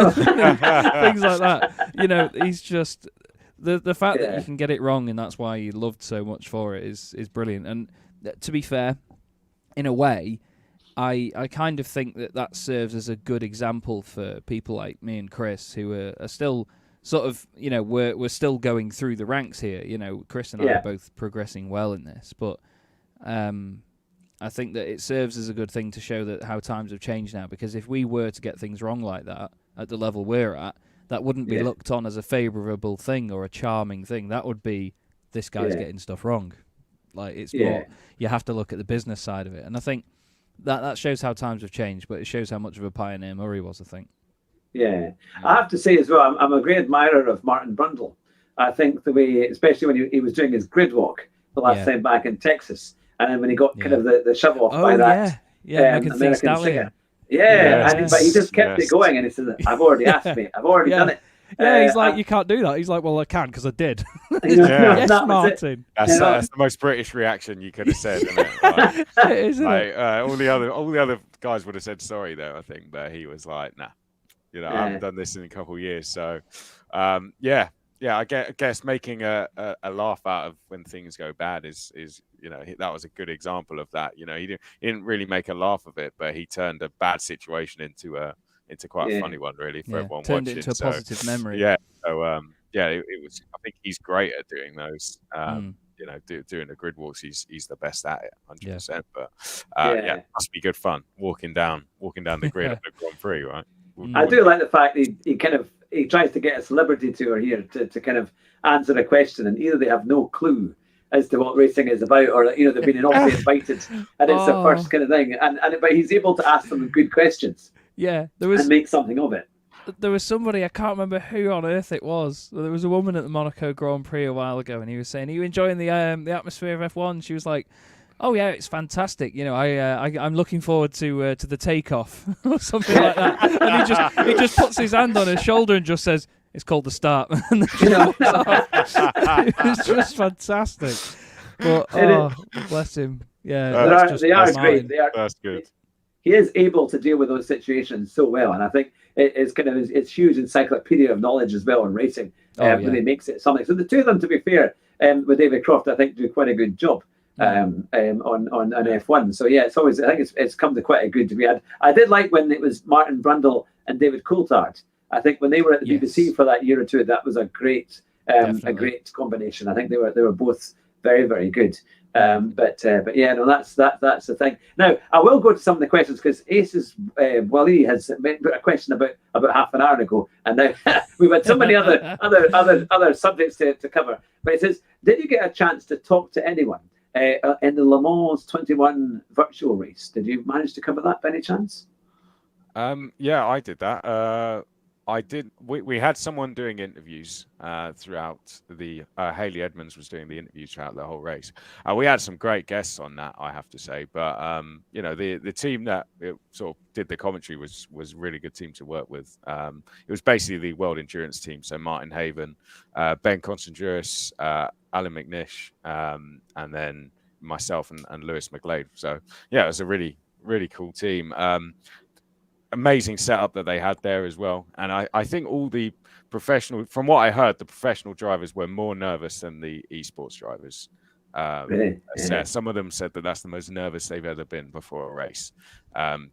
like that. He's just... The fact that you can get it wrong, and that's why he loved so much for it, is brilliant. And to be fair, in a way, I kind of think that serves as a good example for people like me and Chris, who are still... sort of, we're still going through the ranks here. Chris and I are both progressing well in this, but I think that it serves as a good thing to show that how times have changed now, because if we were to get things wrong like that at the level we're at, that wouldn't be looked on as a favourable thing or a charming thing. That would be, this guy's getting stuff wrong. Like, it's more, you have to look at the business side of it. And I think that shows how times have changed, but it shows how much of a pioneer Murray was, I think. Yeah. I have to say as well, I'm a great admirer of Martin Brundle. I think the way, especially when he was doing his grid walk the last time back in Texas, and then when he got kind of the shove off by that American singer. Yeah, Yes, but he just kept yes. it going, and he said, "I've already asked me. I've already done it." Yeah, he's like, and- you can't do that. He's like, well, I can because I did. Yeah, Yes, that was it. Martin. That's the most British reaction you could have said, isn't it? Like, Isn't it? all the other guys would have said sorry there, I think, but he was like, nah, I haven't done this in a couple of years. So, yeah, I guess making a laugh out of when things go bad is that was a good example of that. He didn't really make a laugh of it, but he turned a bad situation into quite a funny one, really, for everyone turned watching. it into a positive memory. Yeah, so it was. I think he's great at doing those. Doing the grid walks, he's the best at it, 100%. But it must be good fun walking down the grid of the Grand Prix, right? I do like the fact he tries to get a celebrity tour here to kind of answer a question, and either they have no clue as to what racing is about, or they've been obviously invited, and it's the first kind of thing, but he's able to ask them good questions. Yeah, and make something of it. There was somebody, I can't remember who on earth it was. There was a woman at the Monaco Grand Prix a while ago, and he was saying, "Are you enjoying the atmosphere of F1?" She was like, "Oh yeah, it's fantastic. I'm looking forward to the takeoff," or something like that. And he just puts his hand on her shoulder and just says, "It's called the start." And it was just fantastic. But bless him. Yeah, they are great. That's good. He is able to deal with those situations so well, and I think it's kind of it's huge encyclopedia of knowledge as well in racing. Really makes it something. So the two of them, to be fair, with David Croft, I think do quite a good job on F1. So yeah, it's always, I think it's come to quite a good degree. I did like when it was Martin Brundle and David Coulthard. I think when they were at the BBC for that year or two, that was a great combination. I think they were both very, very good. But yeah, no, that's the thing. Now I will go to some of the questions because Ace's Wally has put a question about half an hour ago, and now we've had so many other subjects to cover. But it says, did you get a chance to talk to anyone in the Le Mans 21 virtual race? Did you manage to cover that by any chance? Yeah, I did that. I did. We had someone doing interviews throughout the. Haley Edmonds was doing the interviews throughout the whole race. We had some great guests on that, I have to say. But the team that sort of did the commentary was a really good team to work with. It was basically the World Endurance team, so Martin Haven, Ben Constanduris, Alan McNish, and then myself and Lewis McGlade. So yeah, it was a really, really cool team. Amazing setup that they had there as well. And I think all the professional, from what I heard, the professional drivers were more nervous than the esports drivers. Really? Yeah. Some of them said that that's the most nervous they've ever been before a race.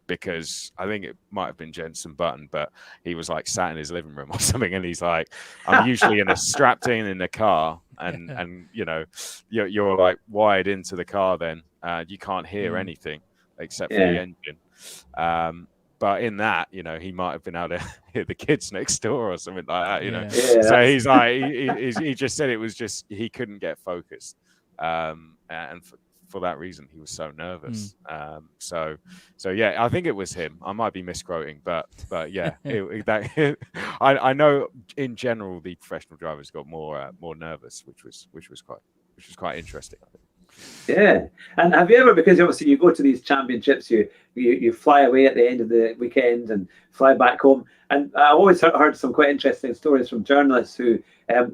Because I think it might have been Jenson Button, but he was like sat in his living room or something. And he's like, I'm usually strapped in the car. And you're like wired into the car then. You can't hear anything except for the engine. But in that, he might have been able to hear the kids next door or something like that, Yeah, so he's like, he just said it was just he couldn't get focused, and for that reason he was so nervous. So yeah, I think it was him. I might be misquoting, but yeah, I know in general the professional drivers got more nervous, which was quite interesting, I think. Yeah, and have you ever, because obviously you go to these championships, you fly away at the end of the weekend and fly back home, and I've always heard some quite interesting stories from journalists who,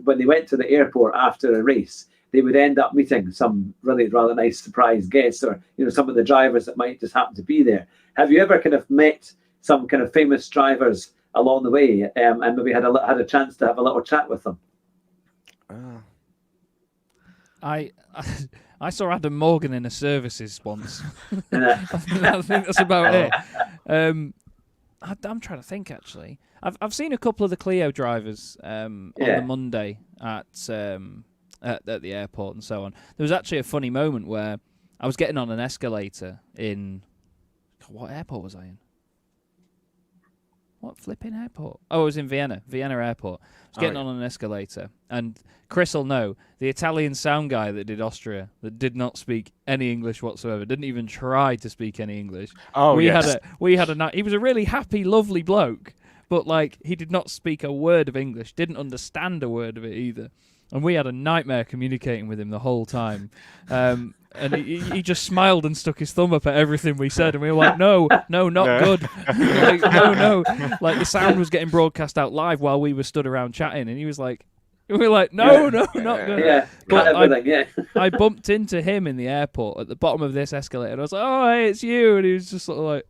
when they went to the airport after a race, they would end up meeting some really rather nice surprise guests, or some of the drivers that might just happen to be there. Have you ever kind of met some kind of famous drivers along the way, and maybe had a chance to have a little chat with them? I saw Adam Morgan in a services once. I think that's about it. I'm trying to think, actually. I've seen a couple of the Clio drivers on the Monday at the airport and so on. There was actually a funny moment where I was getting on an escalator in... What airport was I in? What flipping airport? Oh, I was in Vienna Airport. I was getting on an escalator, and Chris will know, the Italian sound guy that did Austria, that did not speak any English whatsoever, didn't even try to speak any English. We had a night. He was a really happy, lovely bloke, but he did not speak a word of English, didn't understand a word of it either. and we had a nightmare communicating with him the whole time. And he just smiled and stuck his thumb up at everything we said, and we were like, no, not good. Like, no. Like, the sound was getting broadcast out live while we were stood around chatting, and he was like, we were like, no, not good. Yeah, but I I bumped into him in the airport at the bottom of this escalator, and I was like, oh, hey, it's you. And he was just sort of like,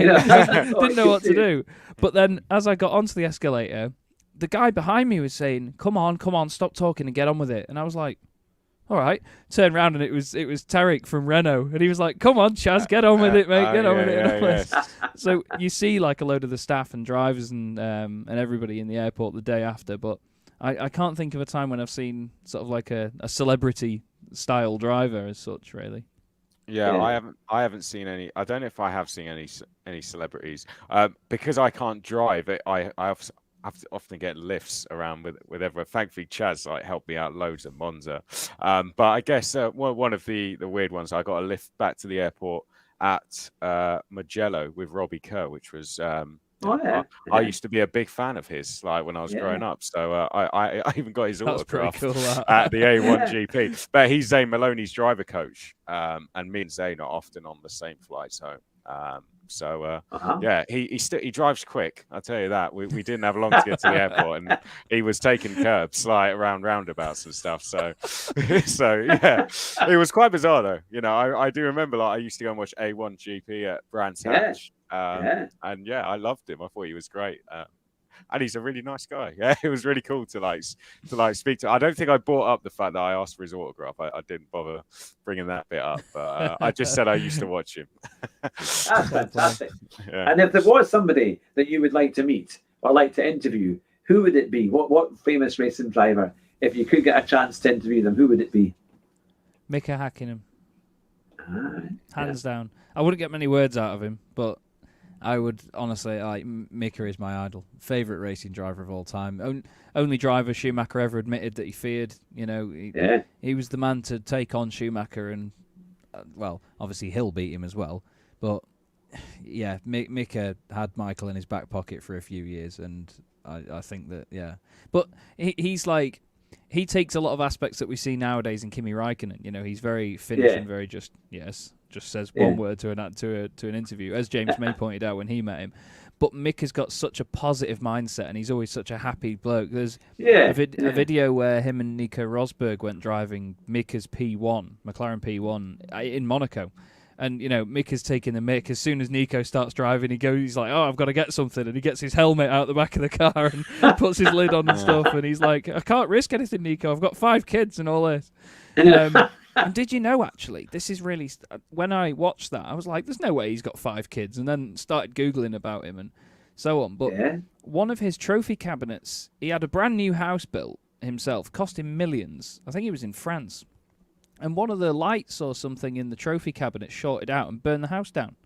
didn't know what to do. But then as I got onto the escalator, the guy behind me was saying, come on, stop talking and get on with it. And I was like, all right. Turned around and it was Tarek from Renault, and he was like, "Come on, Chaz, get on with it, mate. Get on with it." So you see like a load of the staff and drivers and everybody in the airport the day after, but I can't think of a time when I've seen sort of like a celebrity style driver as such, really. Yeah, I haven't seen any. I don't know if I have seen any celebrities because I can't drive. I have to often get lifts around with everyone. Thankfully, Chaz helped me out loads at Monza. But I guess one of the weird ones, I got a lift back to the airport at Mugello with Robbie Kerr, which was I used to be a big fan of his, like when I was growing up. So I even got his autograph at the A1 GP. But he's Zane Maloney's driver coach, and me and Zane are often on the same flights home. Yeah, he drives quick. I'll tell you that. We didn't have long to get to the airport, and he was taking curbs like around roundabouts and stuff. So yeah, it was quite bizarre though. You know, I do remember like I used to go and watch A1 GP at Brands Hatch, and yeah, I loved him. I thought he was great. And he's a really nice guy. Yeah, it was really cool to speak to. I don't think I brought up the fact that I asked for his autograph. I didn't bother bringing that bit up, but I just said I used to watch him. That's fantastic. Yeah. And if there was somebody that you would like to meet or like to interview, who would it be? What famous racing driver, if you could get a chance to interview them, who would it be? Mika Hakkinen. Hands down. I wouldn't get many words out of him, but I would honestly, like, Mika is my idol. Favourite racing driver of all time. Only driver Schumacher ever admitted that he feared. You know, he was the man to take on Schumacher, and well, obviously he'll beat him as well. But yeah, Mika had Michael in his back pocket for a few years, and I think that, yeah. But he's like, he takes a lot of aspects that we see nowadays in Kimi Räikkönen. You know, he's very Finnish and very just says one word to an interview, as James May pointed out when he met him. But Mick has got such a positive mindset, and he's always such a happy bloke. There's a video where him and Nico Rosberg went driving Mika's P1, McLaren P1, in Monaco. And, you know, Mick is taking the mick. As soon as Nico starts driving, he's like, oh, I've got to get something. And he gets his helmet out the back of the car and puts his lid on and stuff. And he's like, I can't risk anything, Nico. I've got 5 kids and all this. And did you know, actually, this is really... When I watched that, I was like, there's no way he's got 5 kids. And then started Googling about him and so on. But one of his trophy cabinets, he had a brand new house built himself, cost him millions. I think he was in France. And one of the lights or something in the trophy cabinet shorted out and burned the house down.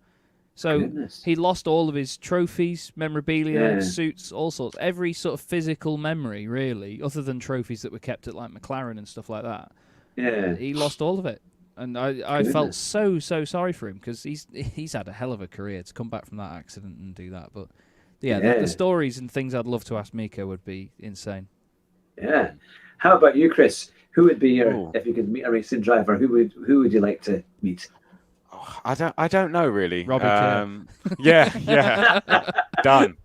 So he lost all of his trophies, memorabilia, suits, all sorts. Every sort of physical memory, really, other than trophies that were kept at like McLaren and stuff like that. Yeah, he lost all of it. And I felt so sorry for him, because he's had a hell of a career to come back from that accident and do that. But yeah, the stories and things I'd love to ask Mika would be insane. Yeah. How about you, Chris? Who would be your, if you could meet a racing driver, who would you like to meet? Oh, I don't know really. Robbie Kerr. Yeah. Done.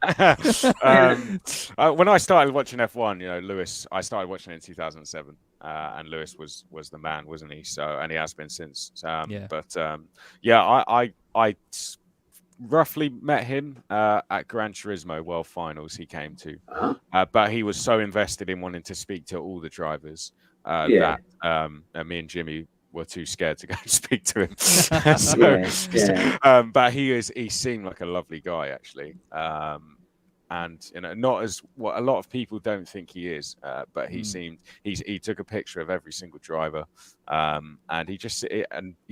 When I started watching F1, you know, Lewis, I started watching it in 2007, and Lewis was the man, wasn't he? So, and he has been since. But I roughly met him at Gran Turismo World Finals he came to, but he was so invested in wanting to speak to all the drivers that me and Jimmy were too scared to go and speak to him. But he seemed like a lovely guy, actually, and you know, not as what a lot of people don't think he is, but he seemed he took a picture of every single driver, and he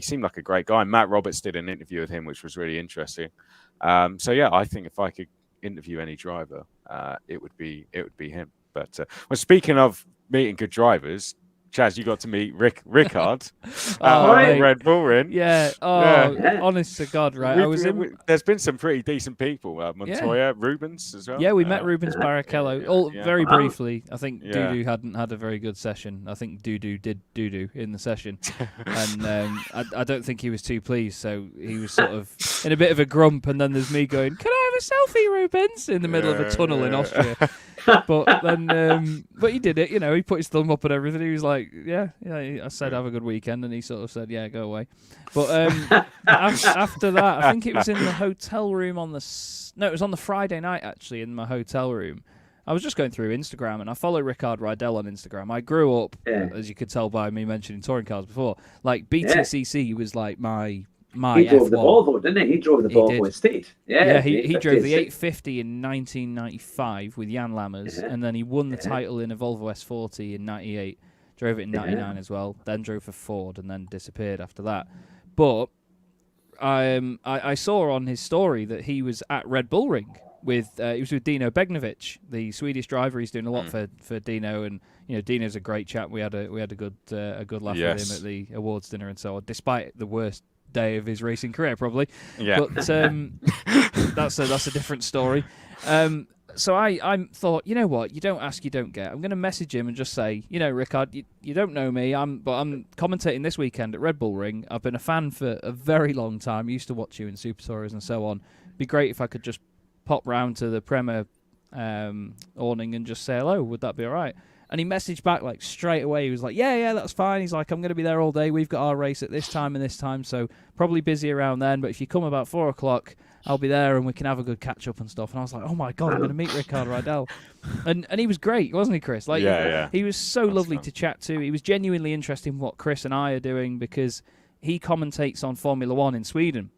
seemed like a great guy. Matt Roberts did an interview with him, which was really interesting. So yeah, I think if I could interview any driver, it would be him. But well, speaking of meeting good drivers, Chaz, you got to meet Rickard Oh, at mate. Red Bull Ring. Yeah. Oh, Yeah. honest to God, right? I was in. There's been some pretty decent people. Montoya, Rubens as well. Yeah, we met Rubens Barrichello very Wow. briefly. I think Yeah. Dudu hadn't had a very good session. I think Dudu did Dudu in the session, and I don't think he was too pleased. So he was sort of in a bit of a grump. And then there's me going, "Can I have a selfie, Rubens?" in the middle of a tunnel in Austria. But then, but he did it. You know, he put his thumb up and everything. He was like, "Yeah." I said, "Have a good weekend," and he sort of said, "Yeah, go away." But after that, I think it was in the hotel room on the. No, it was on the Friday night, actually, in my hotel room. I was just going through Instagram, and I follow Rickard Rydell on Instagram. I grew up, as you could tell by me mentioning touring cars before, like BTCC was like my He drove the F1. Volvo, didn't he? He drove the Volvo did. estate. Yeah, he drove the 850 in 1995 with Jan Lammers, and then he won the title in a Volvo S40 in 98, drove it in 99 as well, then drove for Ford, and then disappeared after that. But I saw on his story that he was at Red Bull Ring with he was with Dino Begnovic, the Swedish driver. He's doing a lot for Dino, and Dino's a great chap. We had a good laugh with him at the awards dinner and so on, despite the worst day of his racing career probably. Yeah. But that's a different story. So I thought, you know what, you don't ask, you don't get. I'm going to message him and just say, Rickard, you don't know me, but I'm commentating this weekend at Red Bull Ring. I've been a fan for a very long time. I used to watch you in Supercars and so on. It'd be great if I could just pop round to the Premier awning and just say hello. Would that be all right? And he messaged back like straight away. He was like, yeah, that's fine. He's like, I'm going to be there all day. We've got our race at this time and this time, so probably busy around then. But if you come about 4 o'clock, I'll be there and we can have a good catch up and stuff. And I was like, oh my God, I'm going to meet Rickard Rydell. And he was great, wasn't he, Chris? Like, he was so lovely to chat to. He was genuinely interested in what Chris and I are doing because he commentates on Formula One in Sweden.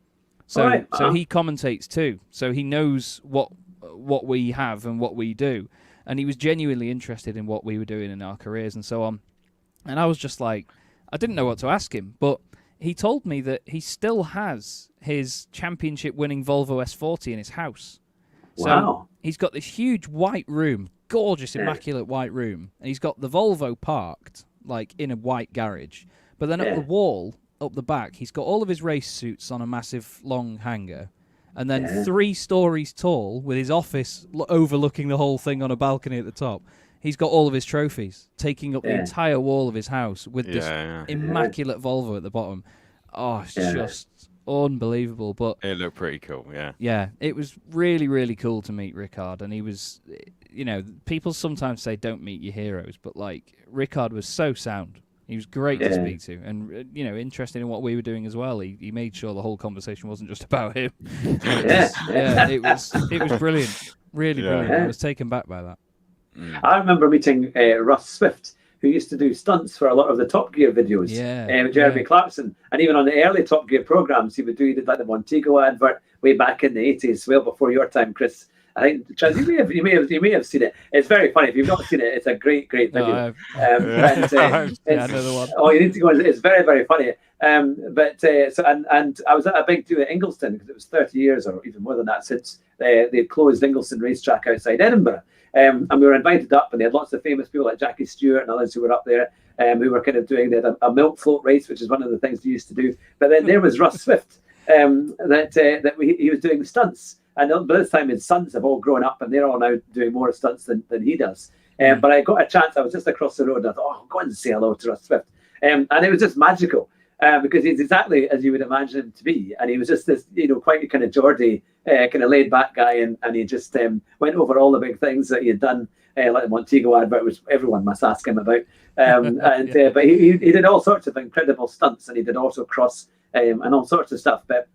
So he commentates too. So he knows what we have and what we do. And he was genuinely interested in what we were doing in our careers and so on. And I was just like, I didn't know what to ask him, but he told me that he still has his championship-winning Volvo S40 in his house. So he's got this huge white room, gorgeous, immaculate white room, and he's got the Volvo parked, like, in a white garage. But then at the wall, up the back, he's got all of his race suits on a massive, long hanger. And then 3 stories tall, with his office overlooking the whole thing on a balcony at the top, he's got all of his trophies, taking up the entire wall of his house with this immaculate Volvo at the bottom. Oh, it's just unbelievable. But it looked pretty cool, yeah. Yeah, it was really, really cool to meet Rickard. And he was, people sometimes say don't meet your heroes, but like Rickard was so sound. He was great to speak to, and interested in what we were doing as well. He made sure the whole conversation wasn't just about him. It was brilliant, really brilliant. I was taken back by that. I remember meeting Russ Swift, who used to do stunts for a lot of the Top Gear videos. Jeremy Clarkson, and even on the early Top Gear programs, he did like the Montego advert way back in the 80s, well before your time, Chris. I think, Chaz, you may have seen it. It's very funny. If you've not seen it, it's a great video. I know the one. Oh, you need to go. It's very, very funny. But I was at a big do at Ingliston because it was 30 years or even more than that since they closed Ingliston racetrack outside Edinburgh. And we were invited up, and they had lots of famous people like Jackie Stewart and others who were up there, who were kind of doing a milk float race, which is one of the things they used to do. But then there was Russ Swift, he was doing stunts. And by this time, his sons have all grown up, and they're all now doing more stunts than he does. But I got a chance. I was just across the road, and I thought, I'll go and say hello to Russ Swift. And it was just magical because he's exactly as you would imagine him to be. And he was just this, quite kind of Geordie, kind of laid-back guy. And he just went over all the big things that he had done, like the Montego advert, which everyone must ask him about. But he did all sorts of incredible stunts, and he did autocross and all sorts of stuff. But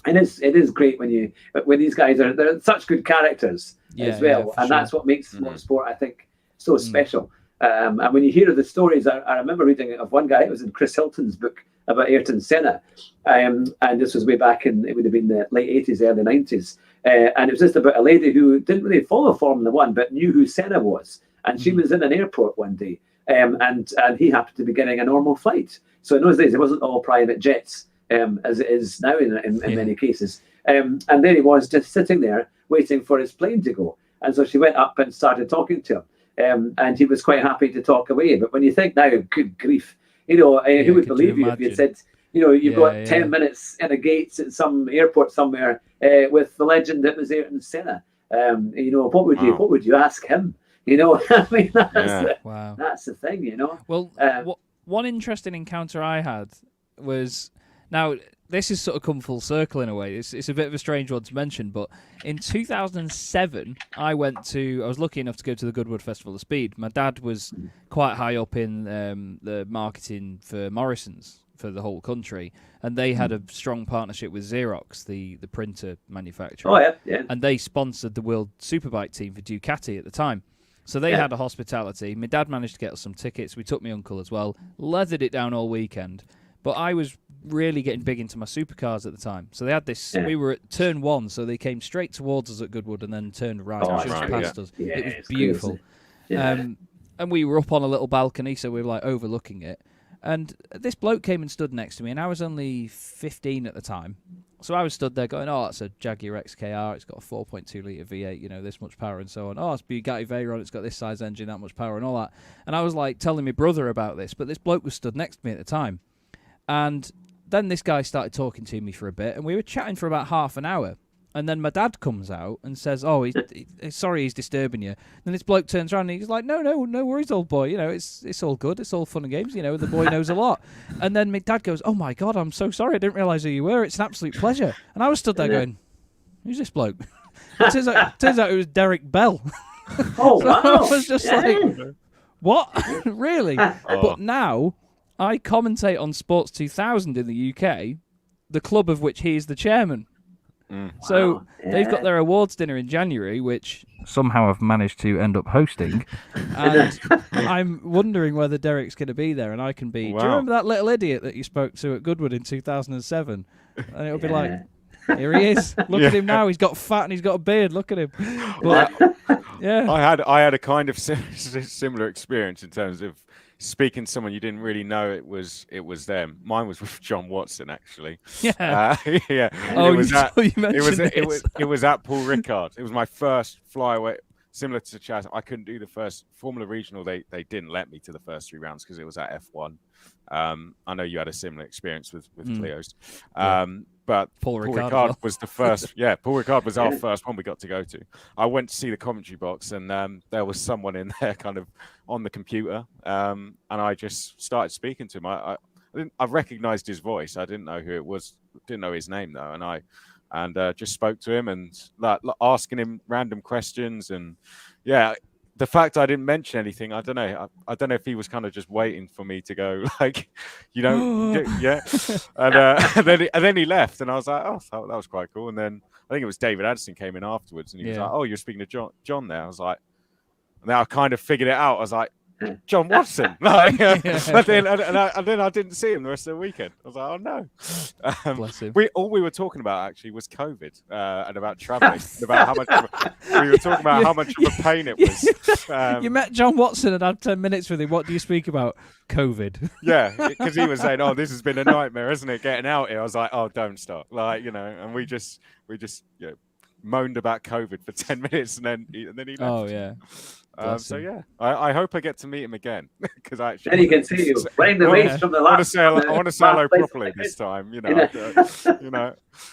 it is great when these guys they're such good characters as well, and that's what makes motorsport, I think, so special. And when you hear of the stories, I remember reading of one guy. It was in Chris Hilton's book about Ayrton Senna, and this was way back it would have been the late 80s, early 90s, and it was just about a lady who didn't really follow Formula One but knew who Senna was, and she was in an airport one day, and he happened to be getting a normal flight. So in those days, it wasn't all private jets. As it is now in many cases. And there he was just sitting there waiting for his plane to go. And so she went up and started talking to and he was quite happy to talk away. But when you think now, good grief, who would believe you if you'd said, you've got 10 minutes in a gate at some airport somewhere with the legend that was Ayrton Senna. What would you ask him? I mean, that's the thing, Well, one interesting encounter I had was, now this has sort of come full circle in a way. It's a bit of a strange one to mention, but in 2007, I was lucky enough to go to the Goodwood Festival of Speed. My dad was quite high up in the marketing for Morrison's for the whole country, and they had a strong partnership with Xerox, the printer manufacturer. Oh, yeah. And they sponsored the World Superbike team for Ducati at the time. So they had a hospitality. My dad managed to get us some tickets. We took my uncle as well, leathered it down all weekend. But I was really getting big into my supercars at the time. So they had this, we were at turn 1, so they came straight towards us at Goodwood and then turned right past us. Yeah, it was beautiful. And we were up on a little balcony, so we were like overlooking it. And this bloke came and stood next to me, and I was only 15 at the time. So I was stood there going, oh, that's a Jaguar XKR. It's got a 4.2 litre V8, this much power and so on. Oh, it's Bugatti Veyron. It's got this size engine, that much power and all that. And I was like telling my brother about this, but this bloke was stood next to me at the time. And then this guy started talking to me for a bit, and we were chatting for about half an hour. And then my dad comes out and says, oh, he's sorry he's disturbing you. And this bloke turns around and he's like, no worries, old boy. It's all good. It's all fun and games. The boy knows a lot. And then my dad goes, oh, my God, I'm so sorry. I didn't realise who you were. It's an absolute pleasure. And I was stood there going, who's this bloke? It turns out it was Derek Bell. Oh, so wow. I was just like, what? Really? But now I commentate on Sports 2000 in the UK, the club of which he is the chairman. So they've got their awards dinner in January, which somehow I've managed to end up hosting. And I'm wondering whether Derek's going to be there and I can be. Wow. Do you remember that little idiot that you spoke to at Goodwood in 2007? And it'll be like, here he is. Look at him now. He's got fat and he's got a beard. Look at him. But, I had a kind of similar experience in terms of speaking to someone you didn't really know it was them. Mine was with John Watson, actually. Yeah. Oh, it was at Paul Ricard. It was my first flyaway. Similar to Chaz, I couldn't do the first Formula Regional. They didn't let me to the first 3 rounds because it was at F1. I know you had a similar experience with Clio's. But Paul Ricard was the first. Yeah, Paul Ricard was our first one we got to go to. I went to see the commentary box, and there was someone in there kind of on the computer, and I just started speaking to him. I recognized his voice. I didn't know who it was. Didn't know his name though, and just spoke to him and asking him random questions. And the fact I didn't mention anything, I don't know. I don't know if he was kind of just waiting for me to go, yeah. And then he left, and I was like, oh, that was quite cool. And then I think it was David Addison came in afterwards, and he was like, oh, you're speaking to John there. I was like, and then I kind of figured it out. I was like, John Watson. And then I didn't see him the rest of the weekend. I was like, oh no. Bless him. All we were talking about actually was COVID and about traveling. About how much we were talking about how much of a pain it was. You met John Watson and had 10 minutes with him. What do you speak about? COVID. Yeah, because he was saying, "Oh, this has been a nightmare, isn't it? Getting out here." I was like, "Oh, don't stop!" And we just moaned about COVID for 10 minutes, and then he left. Oh yeah. I hope I get to meet him again because actually. Then you can see you running the race from the last. I want to say hello properly this time,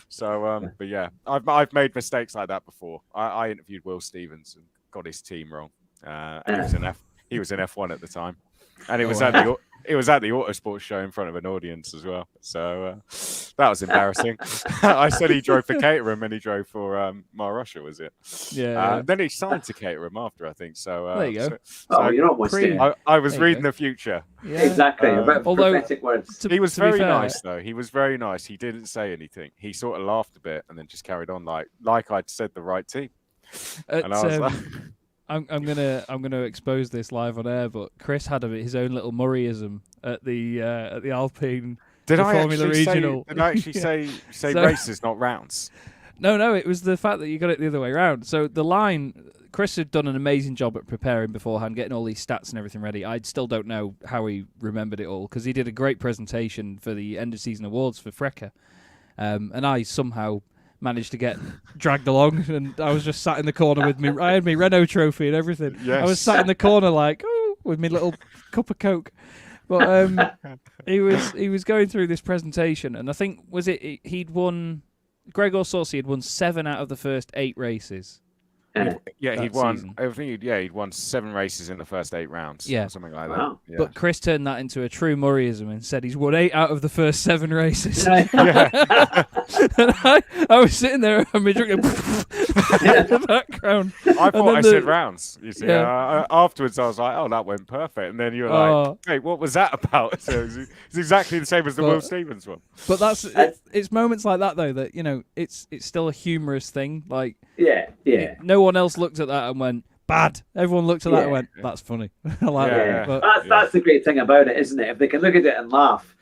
So, but yeah, I've made mistakes like that before. I interviewed Will Stevens and got his team wrong, and he was in F1 at the time, and it was at the Autosport show in front of an audience as well. So that was embarrassing. I said he drove for Caterham and he drove for Marussia, was it? Yeah. Then he signed to Caterham after, I think. So there you go. You're almost there. I was reading the future. Yeah. Exactly. Although prophetic words. He was very nice, though. He was very nice. He didn't say anything. He sort of laughed a bit and then just carried on like I'd said the right team. And I was like... I'm gonna expose this live on air, but Chris had his own little Murrayism at the Alpine Formula Regional. Did I actually say races, not rounds? No, it was the fact that you got it the other way around. So the line, Chris had done an amazing job at preparing beforehand, getting all these stats and everything ready. I still don't know how he remembered it all because he did a great presentation for the end of season awards for Freca, and I somehow managed to get dragged along, and I was just sat in the corner with me. I had my Renault trophy and everything. Yes. I was sat in the corner like, oh, with my little cup of Coke. But he was going through this presentation, and I think he'd won. Gregor Saucy had won 7 out of the first 8 races. He'd won. Season. I think he'd won 7 races in the first 8 rounds. Yeah, or something like Wow. that. Yeah. But Chris turned that into a true Murrayism and said he's won 8 out of the first 7 races. yeah. And I was sitting there and my drink in the background. I thought I then said rounds. You see, Yeah. afterwards I was like, "Oh, that went perfect," and then you were like, "Wait, what was that about?" So it's exactly the same as the Will Stevens one. But it's moments like that though that it's still a humorous thing. Like no one else looked at that and went bad. Everyone looked at that and went, "That's funny." I like that. But, That's the great thing about it, isn't it? If they can look at it and laugh,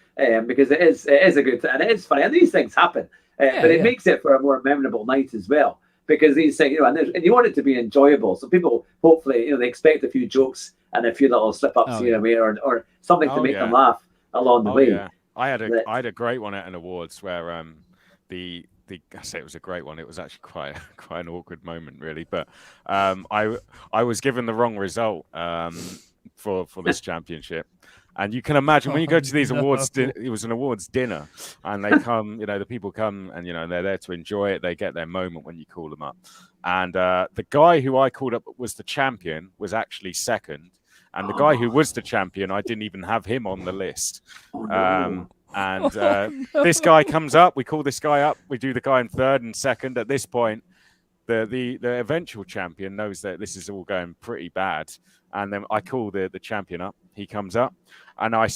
because it is a good thing and it is funny, and these things happen, but it makes it for a more memorable night as well. Because these things, and you want it to be enjoyable. So people, hopefully, they expect a few jokes and a few little slip-ups here and there, or something to make them laugh along the way. Yeah. I had a great one at an awards where I say it was a great one. It was actually quite an awkward moment, really. But I was given the wrong result for this championship. And you can imagine when you go to these awards, it was an awards dinner, and they come, the people come and, they're there to enjoy it. They get their moment when you call them up. And the guy who I called up was the champion was actually second. And the guy who was the champion, I didn't even have him on the list. This guy comes up, we call this guy up, we do the guy in third and second. At this point, the eventual champion knows that this is all going pretty bad. And then I call the champion up. He comes up and I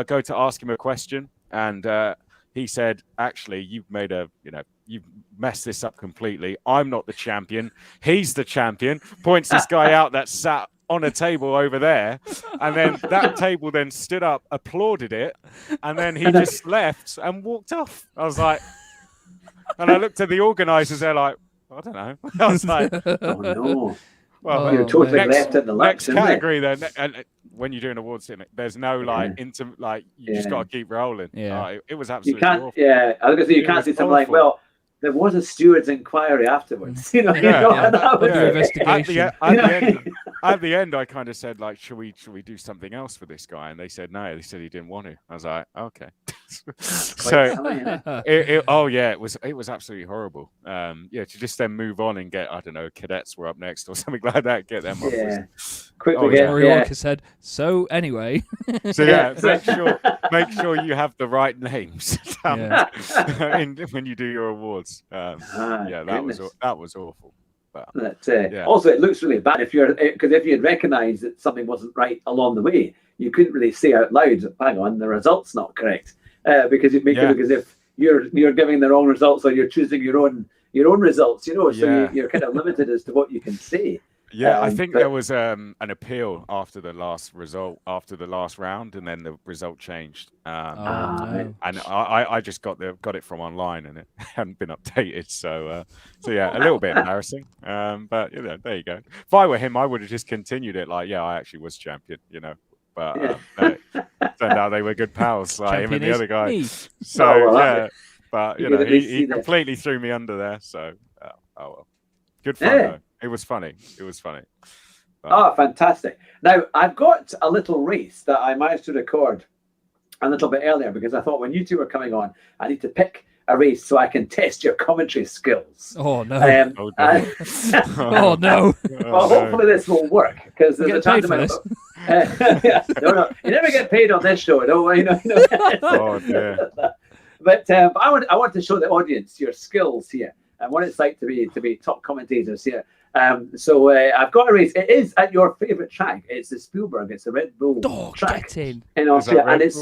go to ask him a question. And he said, actually, you've messed this up completely. I'm not the champion. He's the champion. Points this guy out that sat on a table over there. And then that table then stood up, applauded it. And then he just left and walked off. I was like, and I looked at the organizers. They're like, I don't know. I was like, oh no. Well, you're totally left in the next lurch, category then. And when you're doing awards, there's no you just got to keep rolling. Yeah, it was absolutely awful. Yeah, I was going to say you can't say something like, well, there was a steward's inquiry afterwards. Investigation. At the end, I kind of said, like, should we do something else for this guy? And they said no. They said he didn't want to. I was like, okay. So it was absolutely horrible. To just then move on and get, I don't know, cadets were up next or something like that. Get them up. Quickly Rory Walker said. So anyway. So make sure you have the right names when you do your awards. That was awful. But, also, it looks really bad if you had recognised that something wasn't right along the way, you couldn't really say out loud, "Hang on, the result's not correct," because it makes it look as if you're giving the wrong results or you're choosing your own results. So you're kind of limited as to what you can say. Yeah, I think there was an appeal after the last round, and then the result changed. And I just got it from online, and it hadn't been updated. So a little bit embarrassing. But there you go. If I were him, I would have just continued it. Like, I actually was champion. But turned out they were good pals, like him and the other guy. Me. So but he completely threw me under there. So well, good fun though. It was funny. Oh, fantastic. Now, I've got a little race that I managed to record a little bit earlier because I thought when you two were coming on, I need to pick a race so I can test your commentary skills. Oh, no. Oh, no. Well, hopefully this will work because there's a chance of No, you never get paid on this show. No, Oh, dear. But I want to show the audience your skills here and what it's like to be top commentators here. So I've got a race. It is at your favourite track. It's the Spielberg. It's the Red Bull track in Austria, and it's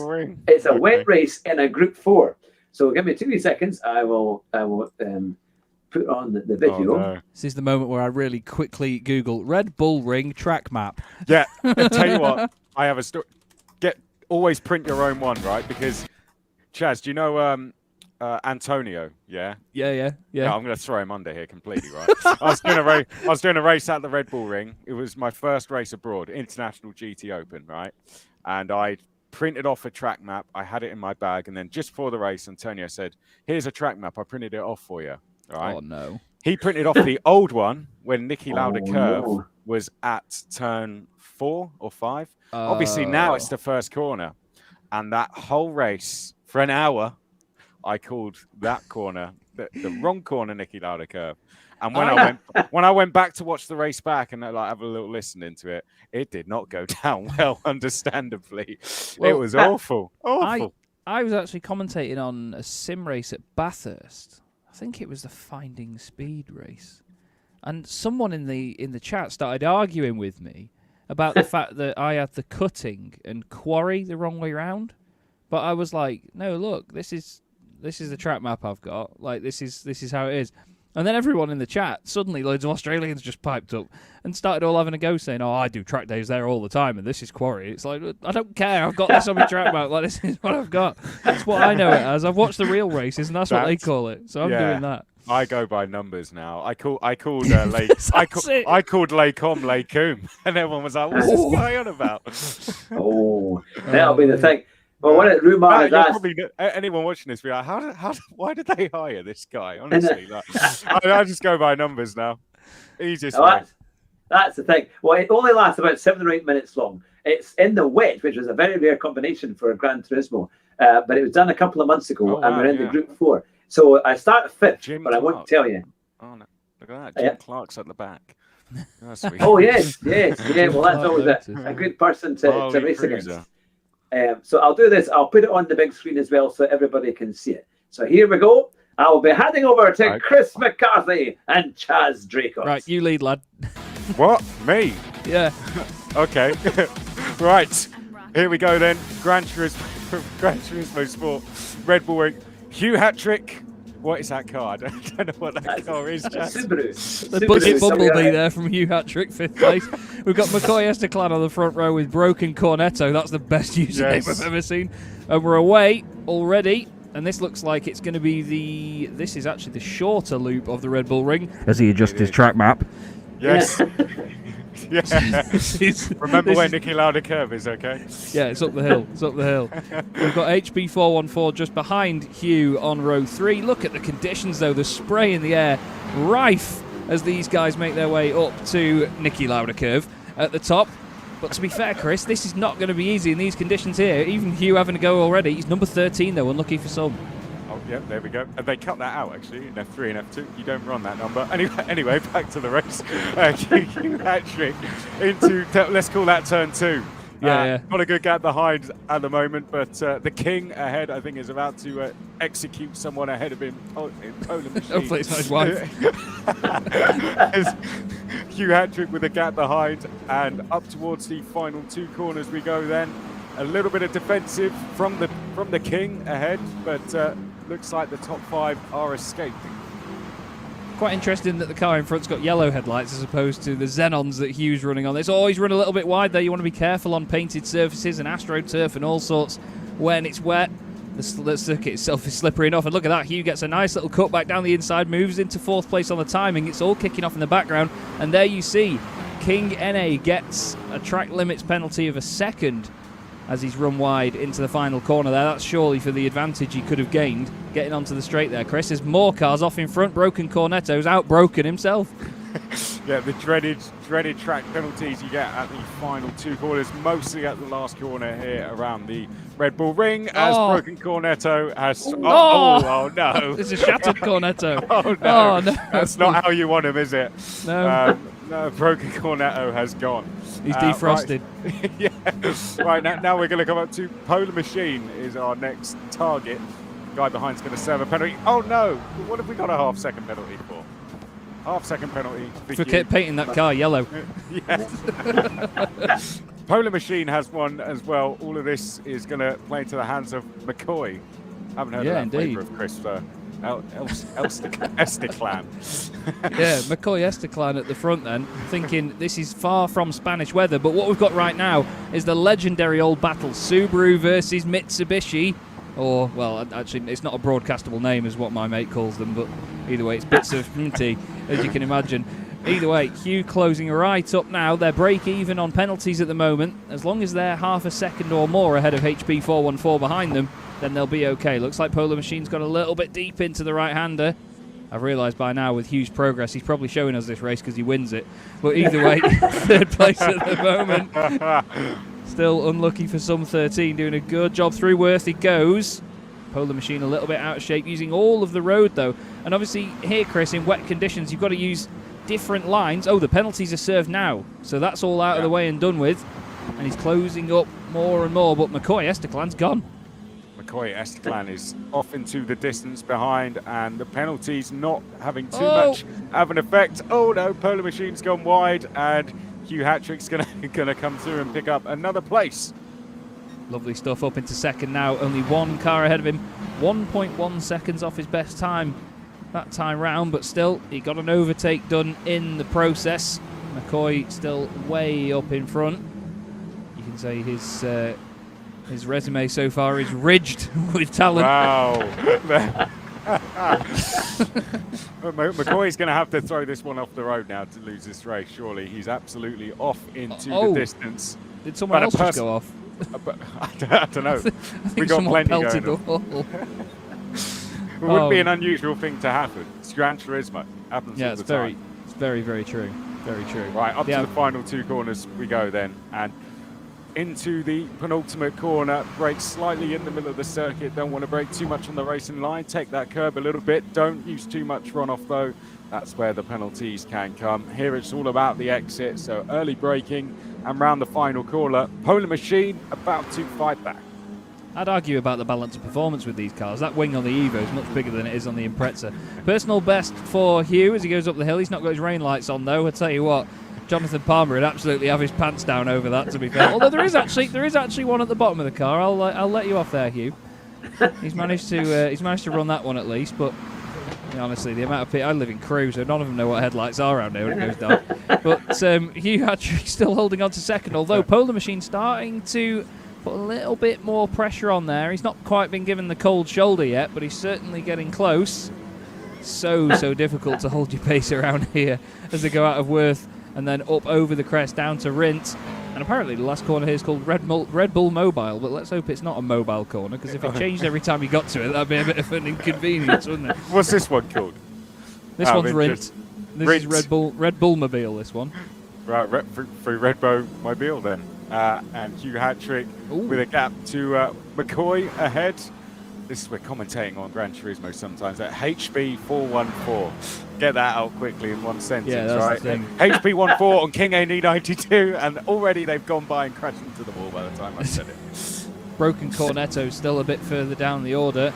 a wet race in a Group 4. So give me 2 seconds. I will put on the video. Oh, no. This is the moment where I really quickly Google Red Bull Ring track map. Yeah, I'll tell you what. I have a story. Always print your own one, right? Because Chaz, do you know Antonio? Yeah. Yeah. No, I'm going to throw him under here completely, right? I was doing a race at the Red Bull Ring. It was my first race abroad, International GT Open, right? And I printed off a track map. I had it in my bag, and then just before the race, Antonio said, "Here's a track map. I printed it off for you." Right? Oh no. He printed off the old one when Niki Lauda curve no. was at turn 4 or 5. Obviously, now it's the first corner. And that whole race, for an hour, I called that corner the wrong corner Niki Lauda curve. And when I went back to watch the race back and like have a little listen into it, it did not go down well, understandably. Well, it was awful. Awful. I was actually commentating on a sim race at Bathurst. I think it was the Finding Speed race. And someone in the chat started arguing with me about the fact that I had the cutting and quarry the wrong way round. But I was like, no, look, this is the track map I've got. Like this is how it is. And then everyone in the chat, suddenly loads of Australians just piped up and started all having a go saying, oh, I do track days there all the time and this is quarry. It's like, I don't care. I've got this on my track map. Like, this is what I've got. That's what I know it as. I've watched the real races and that's what they call it. So I'm doing that. I go by numbers now. I called Lake. I called Lakeum, and everyone was like, "What's this guy on about?" That'll be the thing. Well, what it Rumar has asked. Probably, anyone watching this be like, why did they hire this guy? Honestly, like, I just go by numbers now. Easiest way. That's the thing. Well, it only lasts about 7 or 8 minutes long. It's in the wet, which was a very rare combination for a Gran Turismo, but it was done a couple of months ago, and we're in the Group 4. So I start 5th, Jim but Clark. I won't tell you. Oh no! Look at that, Jim Clark's at the back. Oh, sweet. Oh yes. Well, that's always a good person to race against. So I'll do this. I'll put it on the big screen as well, so everybody can see it. So here we go. I will be handing over to Chris McCarthy and Chaz Draco. Right, you lead, lad. What? Me? Yeah. Okay. Right. Here we go then. Gran Turismo Sport. Red Bull Ring. Hugh Hat-Trick. What is that car? I don't know what that car is. Subaru. The Budget Bumblebee there from Hugh Hat-Trick, 5th place. We've got McCoy Estaclan on the front row with Broken Cornetto. That's the best username I've ever seen. And we're away already. And this looks like it's going to be this is actually the shorter loop of the Red Bull Ring as he adjusts his track map. Yes. Yeah. Remember where Niki Lauda curve is, okay? Yeah, it's up the hill. We've got HB414 just behind Hugh on row 3. Look at the conditions, though. The spray in the air, rife as these guys make their way up to Niki Lauda curve at the top. But to be fair, Chris, this is not going to be easy in these conditions here. Even Hugh having to go already. He's number 13, though, unlucky for some. Oh, yeah, there we go. And they cut that out, actually, in F3 and F2. You don't run that number. Anyway, back to the race. Hugh Hat-Trick into, let's call that turn 2. Yeah. Not a good gap behind at the moment, but the King ahead, I think, is about to execute someone ahead of him in Poland machine. Hopefully it's not his wife. Hugh Hat-Trick with a gap behind, and up towards the final 2 corners we go then. A little bit of defensive from the King ahead, but looks like the top 5 are escaping. Quite interesting that the car in front's got yellow headlights as opposed to the Xenons that Hugh's running on. It's always run a little bit wide there. You want to be careful on painted surfaces and AstroTurf and all sorts when it's wet. The circuit itself is slippery enough. And look at that. Hugh gets a nice little cut back down the inside, moves into 4th place on the timing. It's all kicking off in the background. And there you see King NA gets a track limits penalty of a second as he's run wide into the final corner there. That's surely for the advantage he could have gained getting onto the straight there, Chris. There's more cars off in front. Broken Cornetto's outbroken himself. Yeah, the dreaded track penalties you get at the final 2 corners, mostly at the last corner here around the Red Bull Ring, as Broken Cornetto has... Oh, no. It's a shattered Cornetto. Oh, no. That's not how you want him, is it? No. No, Broken Cornetto has gone. He's defrosted. Right. Yeah. Right, now we're going to come up to Polar Machine is our next target. The guy behind's going to serve a penalty. Oh, no. What have we got a half-second penalty for? Half-second penalty. For painting that car yellow. Yes. Polar Machine has one as well. All of this is going to play into the hands of McCoy. I haven't heard of that indeed. flavor of Chris Estaclan. Yeah, McCoy Estaclan at the front then, thinking this is far from Spanish weather, but what we've got right now is the legendary old battle, Subaru versus Mitsubishi, or, well, actually, it's not a broadcastable name is what my mate calls them, but either way, it's bits of tea, as you can imagine. Either way, Hugh closing right up now. They're break-even on penalties at the moment. As long as they're half a second or more ahead of HP414 behind them, then they'll be okay. Looks like Polar Machine's got a little bit deep into the right-hander. I've realised by now with Hugh's progress, he's probably showing us this race because he wins it. But either way, third place at the moment. Still unlucky for some 13, doing a good job through Worth he goes. Polar Machine a little bit out of shape, using all of the road though. And obviously here, Chris, in wet conditions, you've got to use different lines. Oh, the penalties are served now. So that's all out of the way and done with. And he's closing up more and more, but McCoy Esteclan's gone. McCoy Esteclan is off into the distance behind, and the penalties not having too much have an effect. Oh no, Polar Machine's gone wide, and Hugh Hattrick's gonna come through and pick up another place. Lovely stuff, up into second now. Only one car ahead of him. 1.1 seconds off his best time that time round, but still, he got an overtake done in the process. McCoy still way up in front. You can say his resume so far is ridged with talent. Wow. McCoy's going to have to throw this one off the road now to lose this race, surely. He's absolutely off into the distance. Did someone else just go off? I don't know. I think we got someone plenty pelted going the on. wall. It wouldn't be an unusual thing to happen. It's Gran Turismo. Happens all the time. It's very, very true. Very true. Right, up to the final two corners we go then. And into the penultimate corner, brake slightly in the middle of the circuit. Don't want to brake too much on the racing line. Take that curb a little bit. Don't use too much runoff though. That's where the penalties can come. Here it's all about the exit, so early braking and round the final corner. Polar Machine about to fight back. I'd argue about the balance of performance with these cars. That wing on the Evo is much bigger than it is on the Impreza. Personal best for Hugh as he goes up the hill. He's not got his rain lights on though. I tell you what, Jonathan Palmer would absolutely have his pants down over that, to be fair. Although there is actually one at the bottom of the car. I'll let you off there, Hugh. He's managed to run that one at least. But honestly, the amount of people, I live in Crewe, so none of them know what headlights are around here when it goes dark. But Hugh Hattrick still holding on to second. Although Polar Machine starting to put a little bit more pressure on there. He's not quite been given the cold shoulder yet, but he's certainly getting close. So difficult to hold your pace around here as they go out of Worth and then up over the crest down to Rint. And apparently the last corner here is called Red Bull Mobile, but let's hope it's not a mobile corner, because if it changed every time you got to it, that'd be a bit of an inconvenience, wouldn't it? What's this one called? This one's Rint. This is Red Bull Mobile, this one. Right, for Red Bull Mobile then. And Hugh Hattrick with a gap to McCoy ahead. This is we're commentating on Gran Turismo sometimes. At HB414. Get that out quickly in one sentence, right? HB14 on King A92, and already they've gone by and crashed into the wall by the time I said it. Broken Cornetto still a bit further down the order.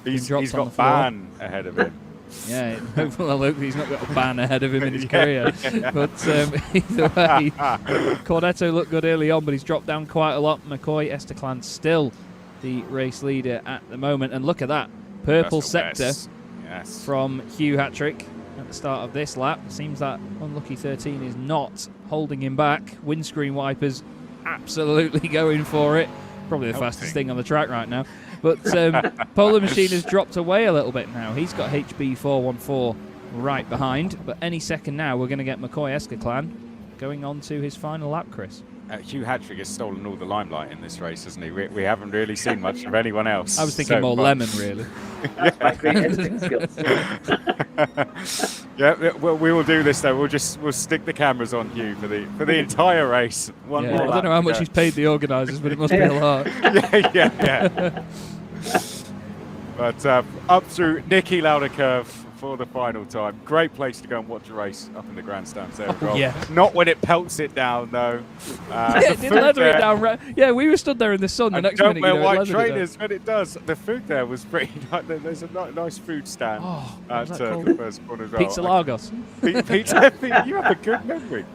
He's got Ban ahead of him. Yeah, well, look, he's not got a ban ahead of him in his career. But either way, Cornetto looked good early on, but he's dropped down quite a lot. McCoy Esteclan still the race leader at the moment. And look at that, purple sector from Hugh Hattrick at the start of this lap. Seems that unlucky 13 is not holding him back. Windscreen wipers absolutely going for it. Probably the fastest thing on the track right now. But Polar Machine has dropped away a little bit now. He's got HB414 right behind. But any second now, we're going to get McCoy Esteclan going on to his final lap, Chris. Hugh Hattrick has stolen all the limelight in this race, hasn't he? We haven't really seen much of anyone else. I was thinking more Lemon, really. Yeah, well, we will do this though. We'll stick the cameras on Hugh for the entire race. I don't know how much he's paid the organisers, but it must be a lot. yeah. But up through Nicky Lauda curve for the final time. Great place to go and watch a race up in the grandstands there as well. Yeah. Not when it pelts it down though. It did leather it down. Yeah, we were stood there in the sun. The next minute, don't wear white trainers when it does. The food there was pretty nice. There's a nice food stand at the first corner as well. Pizza Lagos. Pizza. You have a good memory.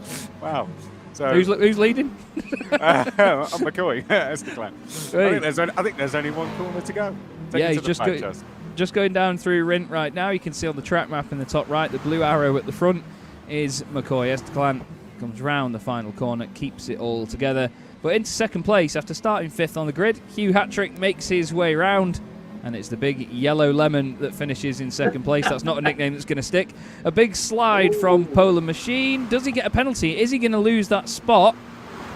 Wow. So who's leading? I'm McCoy. Esteclan. I think there's only one corner to go. Just going down through Rint right now. You can see on the track map in the top right, the blue arrow at the front is McCoy Esteclan. Comes round the final corner, keeps it all together. But into second place after starting fifth on the grid, Hugh Hattrick makes his way round. And it's the big yellow lemon that finishes in second place. That's not a nickname that's going to stick. A big slide from Polar Machine. Does he get a penalty? Is he going to lose that spot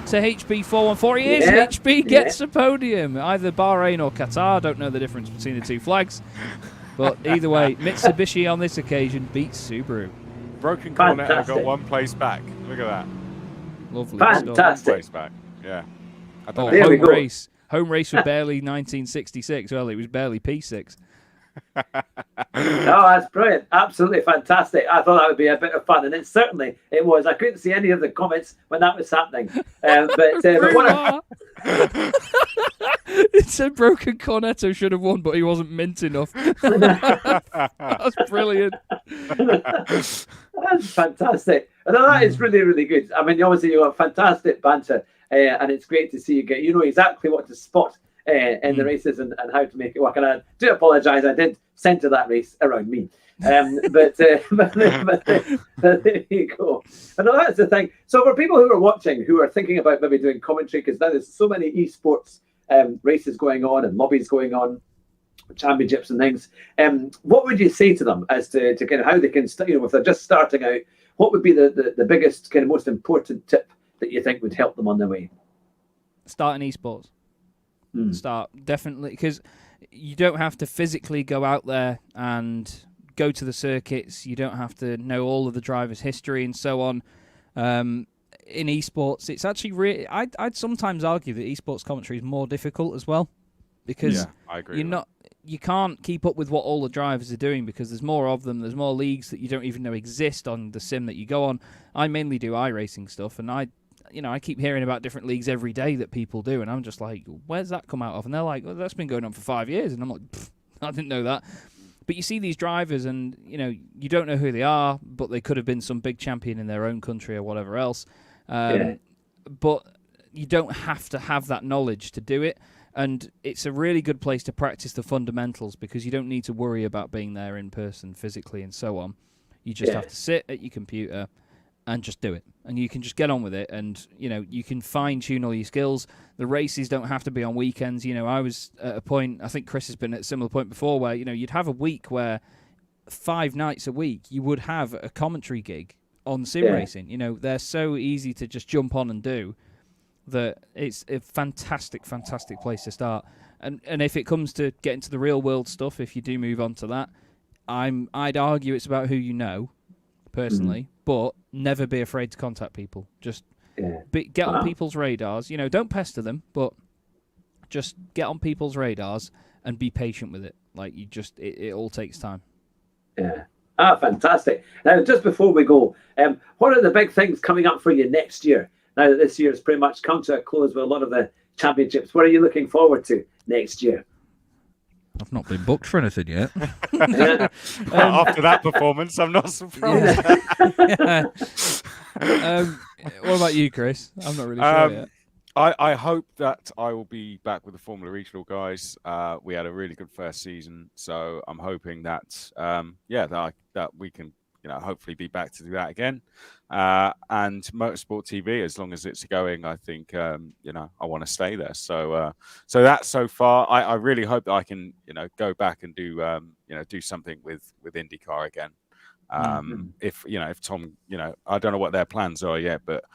to HB414? He is. HB gets a podium. Either Bahrain or Qatar. Don't know the difference between the two flags. But either way, Mitsubishi on this occasion beats Subaru. Broken Cornetto got Fantastic. 1 place back. Look at that. Lovely Fantastic. 1 place back. Yeah. I don't Oh, know. There we home go. race. Home race for barely 1966. Well, it was barely P6. Oh, that's brilliant. Absolutely fantastic. I thought that would be a bit of fun, and it was. I couldn't see any of the comments when that was happening. But what It said Broken Cornetto should have won, but he wasn't mint enough. That's brilliant. that's fantastic. And that is really, really good. I mean, obviously, you have fantastic banter, and it's great to see you know exactly what to spot in the races and how to make it work. And I do apologise, I did centre that race around me. But there you go. And that's the thing. So for people who are watching, who are thinking about maybe doing commentary, because now there's so many esports races going on and lobbies going on, championships and things, what would you say to them as to kind of how they can, if they're just starting out, what would be the biggest, kind of most important tip that you think would help them on their way? Start in esports. Start, definitely, because you don't have to physically go out there and go to the circuits. You don't have to know all of the driver's history and so on. In esports, it's actually really. I'd sometimes argue that esports commentary is more difficult as well, because I agree with you can't keep up with what all the drivers are doing because there's more of them. There's more leagues that you don't even know exist on the sim that you go on. I mainly do iRacing stuff, and I keep hearing about different leagues every day that people do, and I'm just like, where's that come out of? And they're like, well, that's been going on for 5 years, and I'm like, I didn't know that. But you see these drivers, and you don't know who they are, but they could have been some big champion in their own country or whatever else. But you don't have to have that knowledge to do it, and it's a really good place to practice the fundamentals because you don't need to worry about being there in person physically and so on. You just have to sit at your computer and just do it. And you can just get on with it, and you can fine-tune all your skills. The races don't have to be on weekends. I was at a point, I think Chris has been at a similar point before, where you'd have a week where 5 nights a week you would have a commentary gig on sim racing. They're so easy to just jump on and do that it's a fantastic place to start. And if it comes to getting to the real world stuff, if you do move on to that, I'd argue it's about who you know personally, but never be afraid to contact people. Just get on people's radars. Don't pester them, but just get on people's radars and be patient with it. Like it all takes time. Yeah. Fantastic. Now, just before we go, what are the big things coming up for you next year? Now that this year has pretty much come to a close with a lot of the championships, what are you looking forward to next year? I've not been booked for anything yet. After that performance, I'm not surprised. What about you, Chris? I'm not really sure yet. I hope that I will be back with the Formula Regional guys. We had a really good first season, so I'm hoping that that we can hopefully be back to do that again. And Motorsport TV, as long as it's going, I think I want to stay there. So that's so far. I really hope that I can go back and do something with IndyCar again. If Tom, I don't know what their plans are yet, but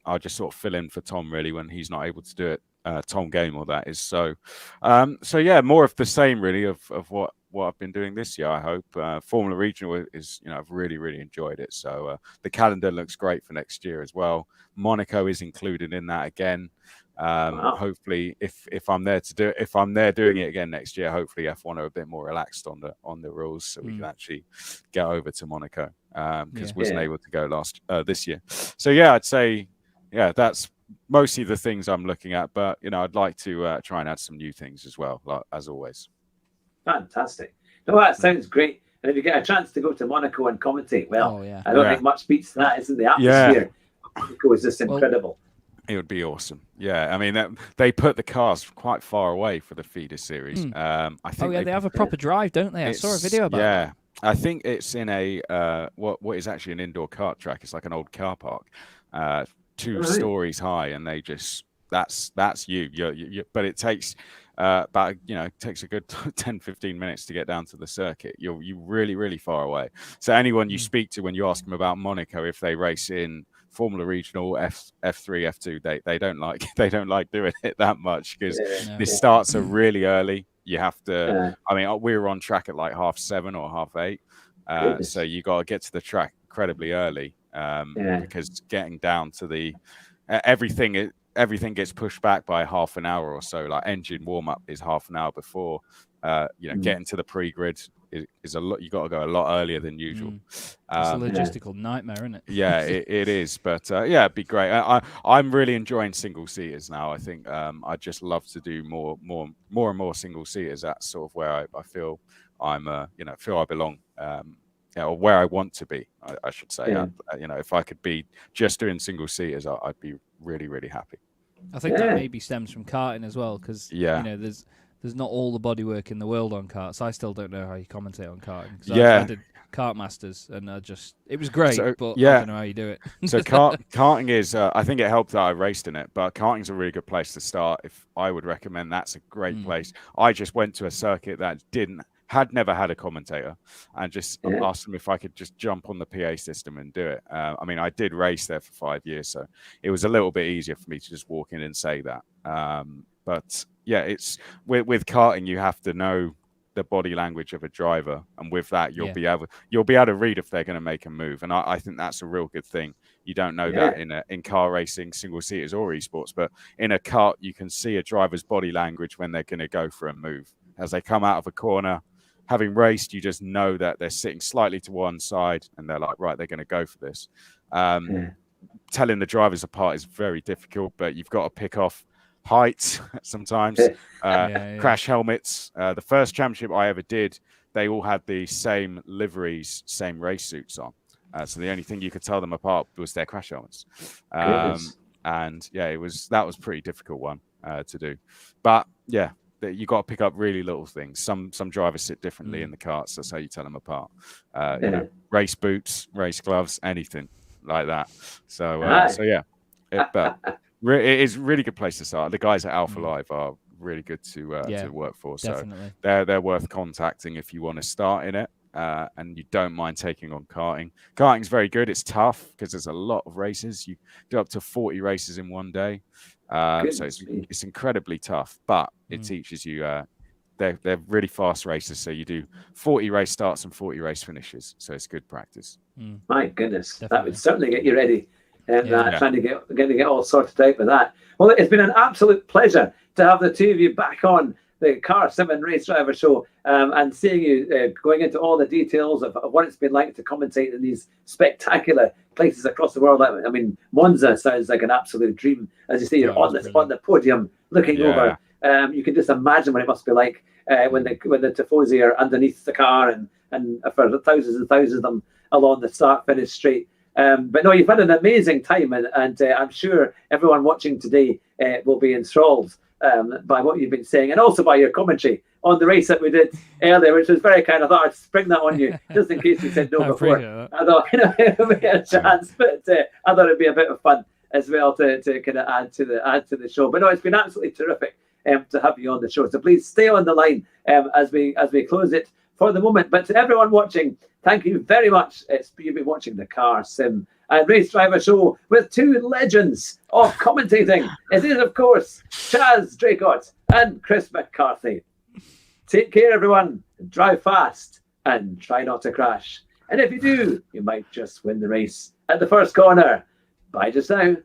I'll just sort of fill in for Tom really when he's not able to do it. Tom Game, that is. So more of the same really of what I've been doing this year. I hope Formula Regional is I've really enjoyed it. So the calendar looks great for next year as well. Monaco is included in that again. Hopefully, if I'm there doing it again next year, hopefully F1 are a bit more relaxed on the rules, so we can actually get over to Monaco because wasn't able to go this year. So I'd say that's mostly the things I'm looking at, but I'd like to try and add some new things as well, as always. Fantastic. No, that sounds great. And if you get a chance to go to Monaco and commentate, I don't think much beats that, isn't the atmosphere? Monaco is just incredible. It would be awesome. Yeah, I mean, they put the cars quite far away for the feeder series. I think they have a proper drive, don't they? I saw a video about that. Yeah, I think it's in a what is actually an indoor kart track. It's like an old car park, 2 stories high, and they just that's you. But it takes takes a good 10-15 minutes to get down to the circuit. You're really far away. So anyone you speak to when you ask them about Monaco, if they race in Formula Regional, F3, F2, they don't like doing it that much because the starts are really early. You have to. I mean, we were on track at like 7:30 or 8:30, so you got to get to the track incredibly early because getting down to the everything gets pushed back by half an hour or so. Like engine warm up is half an hour before. Getting to the pre-grid is a lot. You got to go a lot earlier than usual. It's a logistical nightmare, isn't it? Yeah, it is. But it'd be great. I'm really enjoying single seaters now. I think I just love to do more and more single seaters. That's sort of where I feel I'm feel I belong. Or where I want to be, I should say. If I could be just doing single seaters, I'd be really, really happy. I think that maybe stems from karting as well, because there's not all the bodywork in the world on karts. I still don't know how you commentate on karting. I did Kart Masters, and it was great, but I don't know how you do it. So karting is, I think it helped that I raced in it, but karting's a really good place to start. If I would recommend, that's a great place. I just went to a circuit that had never had a commentator, and just asked them if I could just jump on the PA system and do it. I mean, I did race there for 5 years, so it was a little bit easier for me to just walk in and say that. But yeah, it's with karting, you have to know the body language of a driver, and with that, you'll be able to read if they're going to make a move. And I think that's a real good thing. You don't know that in car racing, single seaters or esports, but in a kart, you can see a driver's body language when they're going to go for a move as they come out of a corner. Having raced, you just know that they're sitting slightly to one side and they're like, right, they're going to go for this. Telling the drivers apart is very difficult, but you've got to pick off height sometimes. Crash helmets. The first championship I ever did, they all had the same liveries, same race suits on. So the only thing you could tell them apart was their crash helmets. And that was a pretty difficult one to do. But yeah, you got to pick up really little things. Some drivers sit differently in the karts. That's how you tell them apart. Race boots, race gloves, anything like that. So but it is a really good place to start. The guys at Alpha Live are really good to work for. So definitely. they're worth contacting if you want to start in it. And you don't mind taking on karting. Karting's very good. It's tough because there's a lot of races. You do up to 40 races in one day. So it's incredibly tough, but it teaches you. They're really fast races, so you do 40 race starts and 40 race finishes. So it's good practice. My goodness, Definitely. that would certainly get you ready. Trying to get all sorted out with that. Well, it's been an absolute pleasure to have the two of you back on the Car 7 Race Driver Show and seeing you going into all the details of what it's been like to commentate in these spectacular places across the world. I mean, Monza sounds like an absolute dream. As you say, you're on the podium looking over. You can just imagine what it must be like when the Tifosi are underneath the car and for thousands and thousands of them along the start-finish straight. But no, you've had an amazing time, and I'm sure everyone watching today will be enthralled by what you've been saying, and also by your commentary on the race that we did earlier, which was very kind. I thought I'd spring that on you just in case you said no before. I thought it would be a chance, but I thought it'd be a bit of fun as well to kind of add to the show. But no, it's been absolutely terrific to have you on the show. So please stay on the line as we close it for the moment. But to everyone watching, thank you very much. You've been watching the Car Sim and Race Driver Show with two legends of commentating. It is, of course, Chaz Draycott and Chris McCarthy. Take care, everyone. Drive fast and try not to crash. And if you do, you might just win the race at the first corner. Bye just now.